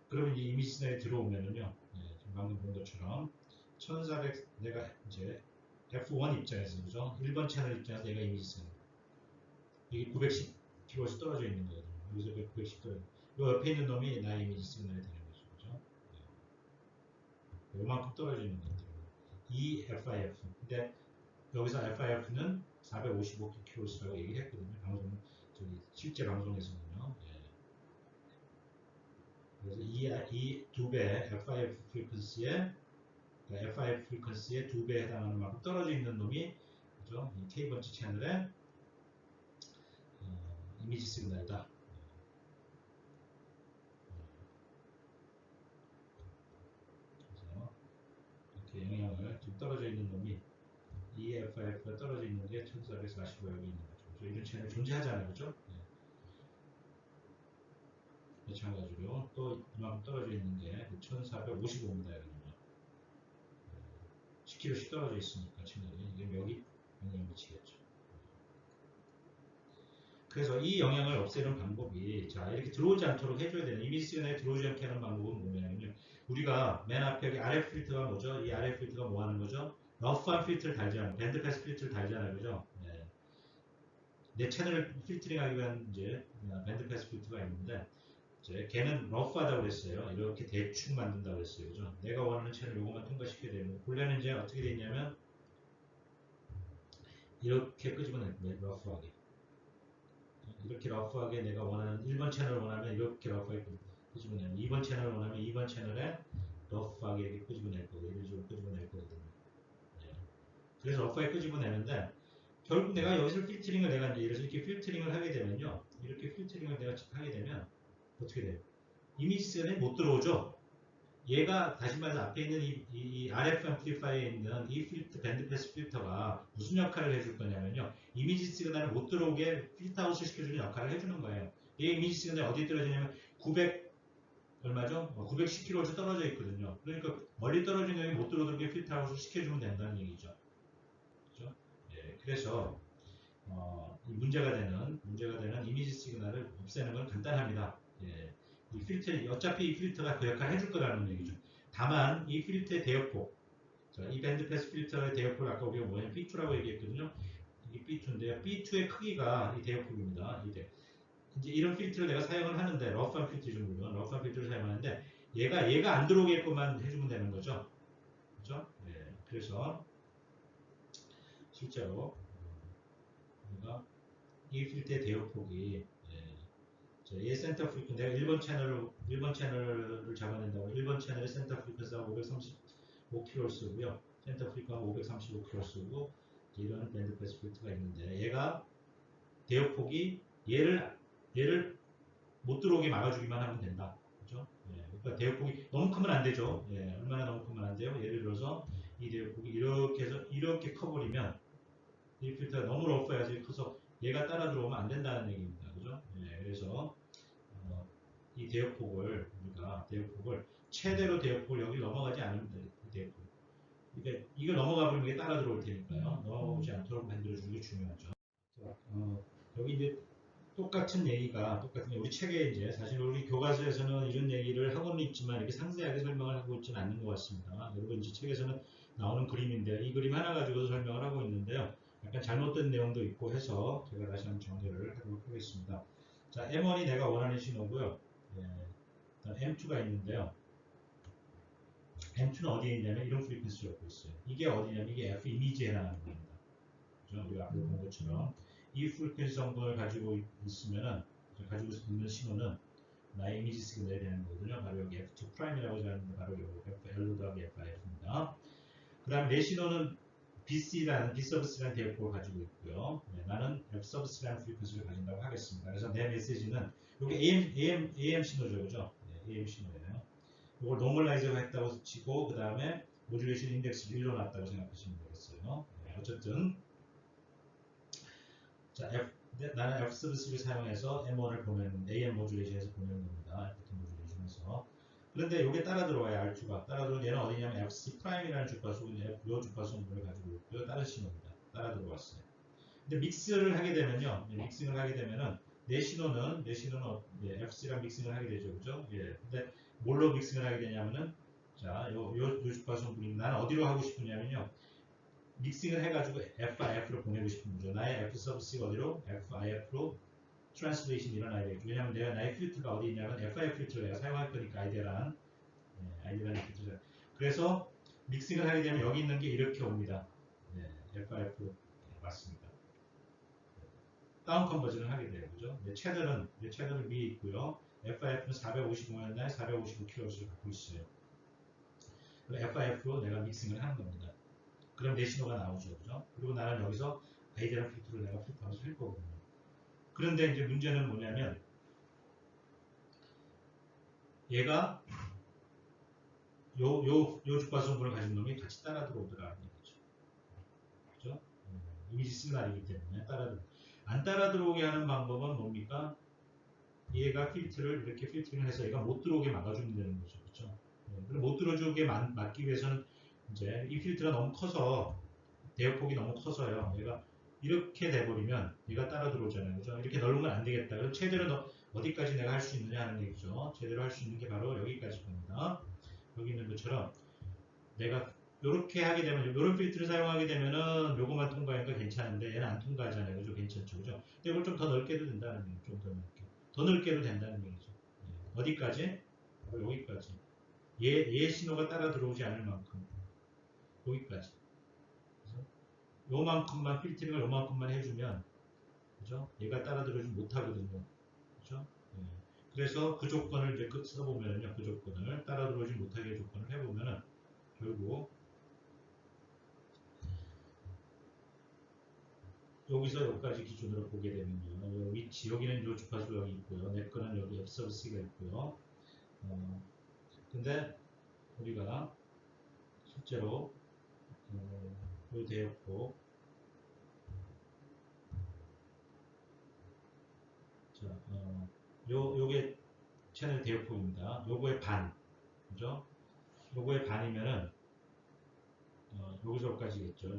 그러면 이 이미지 시그널이 들어오면은요, 네, 지금 방금 본 것처럼 1400 내가 이제 F1 입장에서 그죠? 1번 채널 입장에서 내가 이미지 시그널 이게 910kHz 떨어져 있는 거거든요. 여기서 910 떨어져. 요 옆에 있는 놈이 나의 이미지 시그널이 되는 거죠, 그죠? 네. 요만큼 떨어져 있는 것들. 이 FIF. 근데 여기서 FIF는 455kHz라고 얘기를 했거든요. 실제 방송에서는요. 예. 그래서 이 두 배 FIF 프리퀀시에 두 배에 해당하는 만큼 떨어져 있는 놈이 그죠? 이 K번째 채널의 이미지 시그널이다. 그래서 이렇게 영향을 지금 떨어져 있는 놈이 EFIF가 떨어져 있는 게 1445 여기 있는 거죠. 그래서 이런 채널 존재하잖아요. 그죠? 네. 마찬가지로 또 이만큼 떨어져 있는 게 1455입니다. 여기는요. 10km씩 떨어져 있으니까 채널이 이게 여기 영향을 미치겠죠. 그래서 이 영향을 없애는 방법이 자 이렇게 들어오지 않도록 해줘야 되는 이미지 시그널에 들어오지 않게 하는 방법은 뭐냐면요. 우리가 맨 앞에 여기 RF 필터가 뭐죠? 이 RF 필터가 뭐 하는 거죠? 러프한 필터를 달잖아요. 밴드 패스 필터를 달잖아요. 그죠? 네. 내 채널을 필터링하기 위한 이제 밴드 패스 필터가 있는데 이제 걔는 러프하다고 그랬어요. 이렇게 대충 만든다고 그랬어요. 그죠? 내가 원하는 채널 요것만 통과시켜야 되는 본래는 이제 어떻게 돼 있냐면 이렇게 끄집어낼 거예요. 러프하게. 이렇게 러프하게 내가 원하는 1번 채널을 원하면 이렇게 러프하게 끄집어내면 2번 채널을 원하면 2번 채널에 러프하게 이렇게 끄집어낼 거고 이런 식으로 끄집어낼 거거든요. 네. 그래서 러프하게 끄집어내는데 결국 내가 여기서 필터링을 내가 이제 이렇게 필터링을 하게 되면요. 이렇게 필터링을 내가 하게 되면 어떻게 돼요? 이미지 시그널이 못 들어오죠? 얘가 다시 말해서 앞에 있는 이 RF 앰플리파이어에 있는 이 필터, 밴드 패스 필터가 무슨 역할을 해줄 거냐면요. 이미지 시그널을 못 들어오게 필터 아웃을 시켜주는 역할을 해주는 거예요. 이 이미지 시그널이 어디에 떨어지냐면 얼마죠? 910kHz 떨어져 있거든요. 그러니까 멀리 떨어진 영이 못 들어오게 필터하고 시켜주면 된다는 얘기죠. 그죠? 예, 그래서 이 문제가 되는 이미지 시그널을 없애는 건 간단합니다. 예, 이 필터, 어차피 이 필터가 그 역할을 해줄 거라는 얘기죠. 다만 이 필터의 대역폭, 자, 이 밴드 패스 필터의 대역폭을 아까 우리가 뭐냐면 B2라고 얘기했거든요. 이게 B2인데요. B2의 크기가 이 대역폭입니다. 이제 이런 필터를 내가 사용을 하는데 러프한 필터죠 물론 러프한 필터를 사용하는데 얘가 안 들어오게끔만 해주면 되는 거죠. 그죠? 예, 그래서 실제로 우리가 이 필터의 대역폭이 얘 센터 프리퀀 내가 1번 채널을 잡아낸다고 1번 채널의 센터 프리퀀스가 535kHz고요. 센터 프리퀀스가 535kHz고 이런 밴드 패스 필터가 있는데 얘가 대역폭이 얘를 못 들어오게 막아주기만 하면 된다. 그죠? 예, 그러니까 대역폭이 너무 크면 안 되죠. 예, 얼마나 너무 크면 안 돼요? 예를 들어서 이 대역폭이 이렇게 해서 이렇게 커버리면 이 필터가 너무 러프해야지 커서 얘가 따라 들어오면 안 된다는 얘기입니다. 그죠? 예, 그래서 이 대역폭을 최대로 대역폭을 여기 넘어가지 않으면 돼요. 이 대역폭. 그러니까 이걸 넘어가 버리면 이게 따라 들어올 테니까요. 넘어오지 않도록 만들어주는 게 중요하죠. 여기 이제 똑같은 우리 책에 이제 사실 우리 교과서에서는 이런 얘기를 하고는 있지만 이렇게 상세하게 설명을 하고 있지는 않는 것 같습니다. 여러분 이제 책에서는 나오는 그림인데 이 그림 하나 가지고도 설명을 하고 있는데요. 약간 잘못된 내용도 있고 해서 제가 다시 한번 정리를 하도록 하겠습니다. 자, M1이 내가 원하는 신호고요. 예, M2가 있는데요. M2는 어디에 있냐면 이런 프리퀀시를 갖고 있어요. 이게 어디냐면 이게 F 이미지에 해당하는 겁니다. 그죠? 우리가 앞에 본 것처럼 이 프리퀀시 성분을 가지고 있으면은 가지고 있는 신호는 나의 이미지 시그널이 되는 거거든요. 바로 여기 F2 프라임이라고 하는데 바로 여기 F1 더하기 FIF입니다. 그 다음에 내 신호는 B 서비스라는 대역폭을 가지고 있고요. 네, 나는 F 서비스라는 프리퀀시를 가진다고 하겠습니다. 그래서 내 메시지는 여기 AM 신호죠, 그죠? 네, AM 신호예요. 이걸 노멀라이즈가 했다고 치고 그 다음에 모듈레이션 인덱스를 1로 놨다고 생각하시면 되겠어요. 네, 어쨌든 자, 나는 F 서비스를 사용해서 M1을 보내는 AM 모듈레이션에서 보내는 겁니다. FT 모듈레이션에서. 그런데 이게 따라 들어와요. R2가. 따라 들어온 얘는 어디냐면 FC 프라임이라는 주파수, 요 주파수 분을 가지고 있고요. 다른 신호입니다. 따라 들어왔어요. 근데 믹스를 하게 되면요. 믹싱을 하게 되면은 내 신호는 FC랑 믹싱을 하게 되죠. 그죠? 예. 근데 뭘로 믹싱을 하게 되냐면은 자, 요 주파수 분이 나는 어디로 하고 싶으냐면요. 믹싱을 해가지고 FIF로 보내고 싶은 거죠. 나의 F 서비스가 어디로? FIF로 트랜스레이션이 일어나야 되겠죠. 왜냐하면 내가 나의 필터가 어디 있냐면 FIF 필터를 내가 사용할 거니까 아이디어라는 필터를. 그래서 믹싱을 하게 되면 여기 있는 게 이렇게 옵니다. 네, FIF로 맞습니다. 다운 컨버전을 하게 돼요. 그죠? 채널은 위에 있고요. FIF는 455였나요? 455kHz를 갖고 있어요. FIF로 내가 믹싱을 하는 겁니다. 그럼 내 신호가 나오죠. 그죠? 그리고 나는 여기서 아이디어랑 필터를 내가 필터하면서 할 거거든요. 그런데 이제 문제는 뭐냐면 얘가 요 주파수분을 가진 놈이 같이 따라 들어오더라는 얘기죠. 그죠? 이미지 시그널이기 때문에 안 따라 들어오게 하는 방법은 뭡니까? 얘가 이렇게 필터링을 해서 얘가 못 들어오게 막아주면 되는 거죠. 그죠? 그럼 못 들어오게 막기 위해서는 이제 이 필터가 너무 커서 대역폭이 너무 커서요. 얘가 이렇게 돼버리면 얘가 따라 들어오잖아요. 그죠? 이렇게 넓으면 안 되겠다. 그럼 최대로 어디까지 내가 할 수 있느냐 하는 얘기죠. 제대로 할 수 있는 게 바로 여기까지 겁니다. 여기 있는 것처럼 내가 이렇게 하게 되면 이런 필터를 사용하게 되면은 요거만 통과하니까 괜찮은데 얘는 안 통과하잖아요. 그죠? 괜찮죠. 그죠? 근데 이걸 좀 더 넓게 해도 된다는 얘기죠. 좀 더 넓게. 더 넓게 해도 된다는 얘기죠. 어디까지? 바로 여기까지. 얘 신호가 따라 들어오지 않을 만큼. 여기까지. 그래서 요만큼만 필터링을 요만큼만 해주면 그죠? 얘가 따라 들어오지 못하거든요. 그죠? 예. 그래서 그 조건을 이제 써보면요. 그 조건을 따라 들어오지 못하게 조건을 해보면은 결국 여기서 여기까지 기준으로 보게 되면요. 위치, 여기는 요 주파수 여기 있고요. 내 거는 여기 F 서비스가 있고요. 근데 우리가 실제로 요 대역폭 자, 요게 채널 대역폭입니다. 요거의 반, 그죠? 요거의 반이면은 여기서 여기까지겠죠.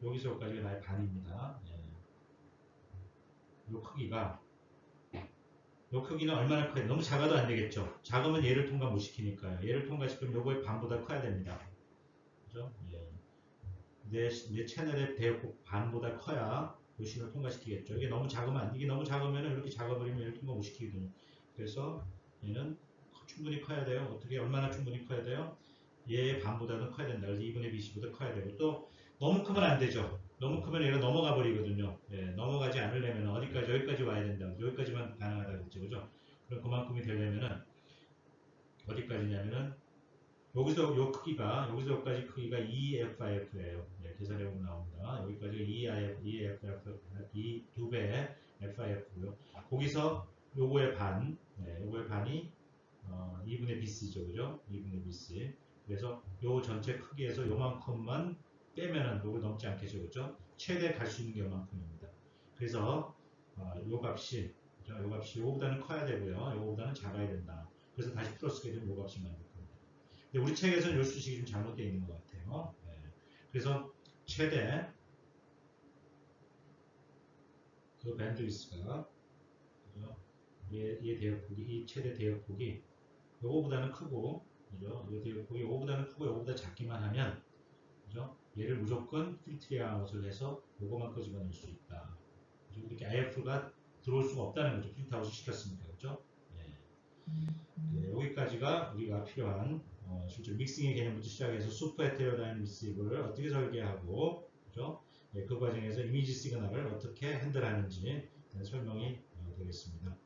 여기서 여기까지가 나의 반입니다. 예. 요 크기가 요 크기는 얼마나 커야 돼? 너무 작아도 안 되겠죠. 작으면 얘를 통과 못 시키니까요. 얘를 통과시키면 요거의 반보다 커야 됩니다. 그죠? 예. 내 채널의 대역폭 반보다 커야 요 신을 통과시키겠죠. 이게 너무 작으면 이렇게 작아버리면 얘를 통과 못 시키거든요. 그래서 얘는 충분히 커야 돼요. 어떻게 얼마나 충분히 커야 돼요? 얘의 반보다는 커야 된다. 그래서 2분의 bc보다 커야 되고 또 너무 크면 안 되죠. 너무 크면 얘가 넘어가 버리거든요. 예, 넘어가지 않으려면 어디까지 여기까지 와야 된다. 여기까지만 가능하다 그랬죠. 그죠? 그럼 그만큼이 되려면은 어디까지냐면은 여기서 요 크기가 여기서 여기까지 크기가 EFIF예요. 예, 계산해보면 나옵니다. 여기까지가 이 두 배의 FIF고요. 거기서 요거의 반, 요거의 반이 2분의 BC죠, 그죠? 2분의 BC. 그래서 요 전체 크기에서 요만큼만 빼면은 요걸 넘지 않겠죠, 그죠? 최대 갈 수 있는 게 요만큼입니다. 그래서 요 값이, 그죠? 요 값이 요거보다는 커야 되고요. 요거보다는 작아야 된다. 그래서 다시 풀어쓰게 되면 요 값이 만들 겁니다. 근데 우리 책에서는 요 수식이 좀 잘못되어 있는 것 같아요. 네. 그래서 최대 그 밴드위스가 얘 대역폭이 이 최대 대역폭이 요거보다는 크고 그죠? 요 대역폭이 요거보다는 크고 요거보다 작기만 하면 그죠? 얘를 무조건 필트아웃을 해서 요거만 끄집어낼 수 있다. 그죠? 이렇게 IF가 들어올 수가 없다는 거죠. 필트아웃을 시켰으니까 그죠? 네, 여기까지가 우리가 필요한 실제 믹싱의 개념부터 시작해서 슈퍼 헤테로다이내믹스를 어떻게 설계하고 그죠? 네, 그 과정에서 이미지 시그널을 어떻게 핸들하는지 설명이 되겠습니다.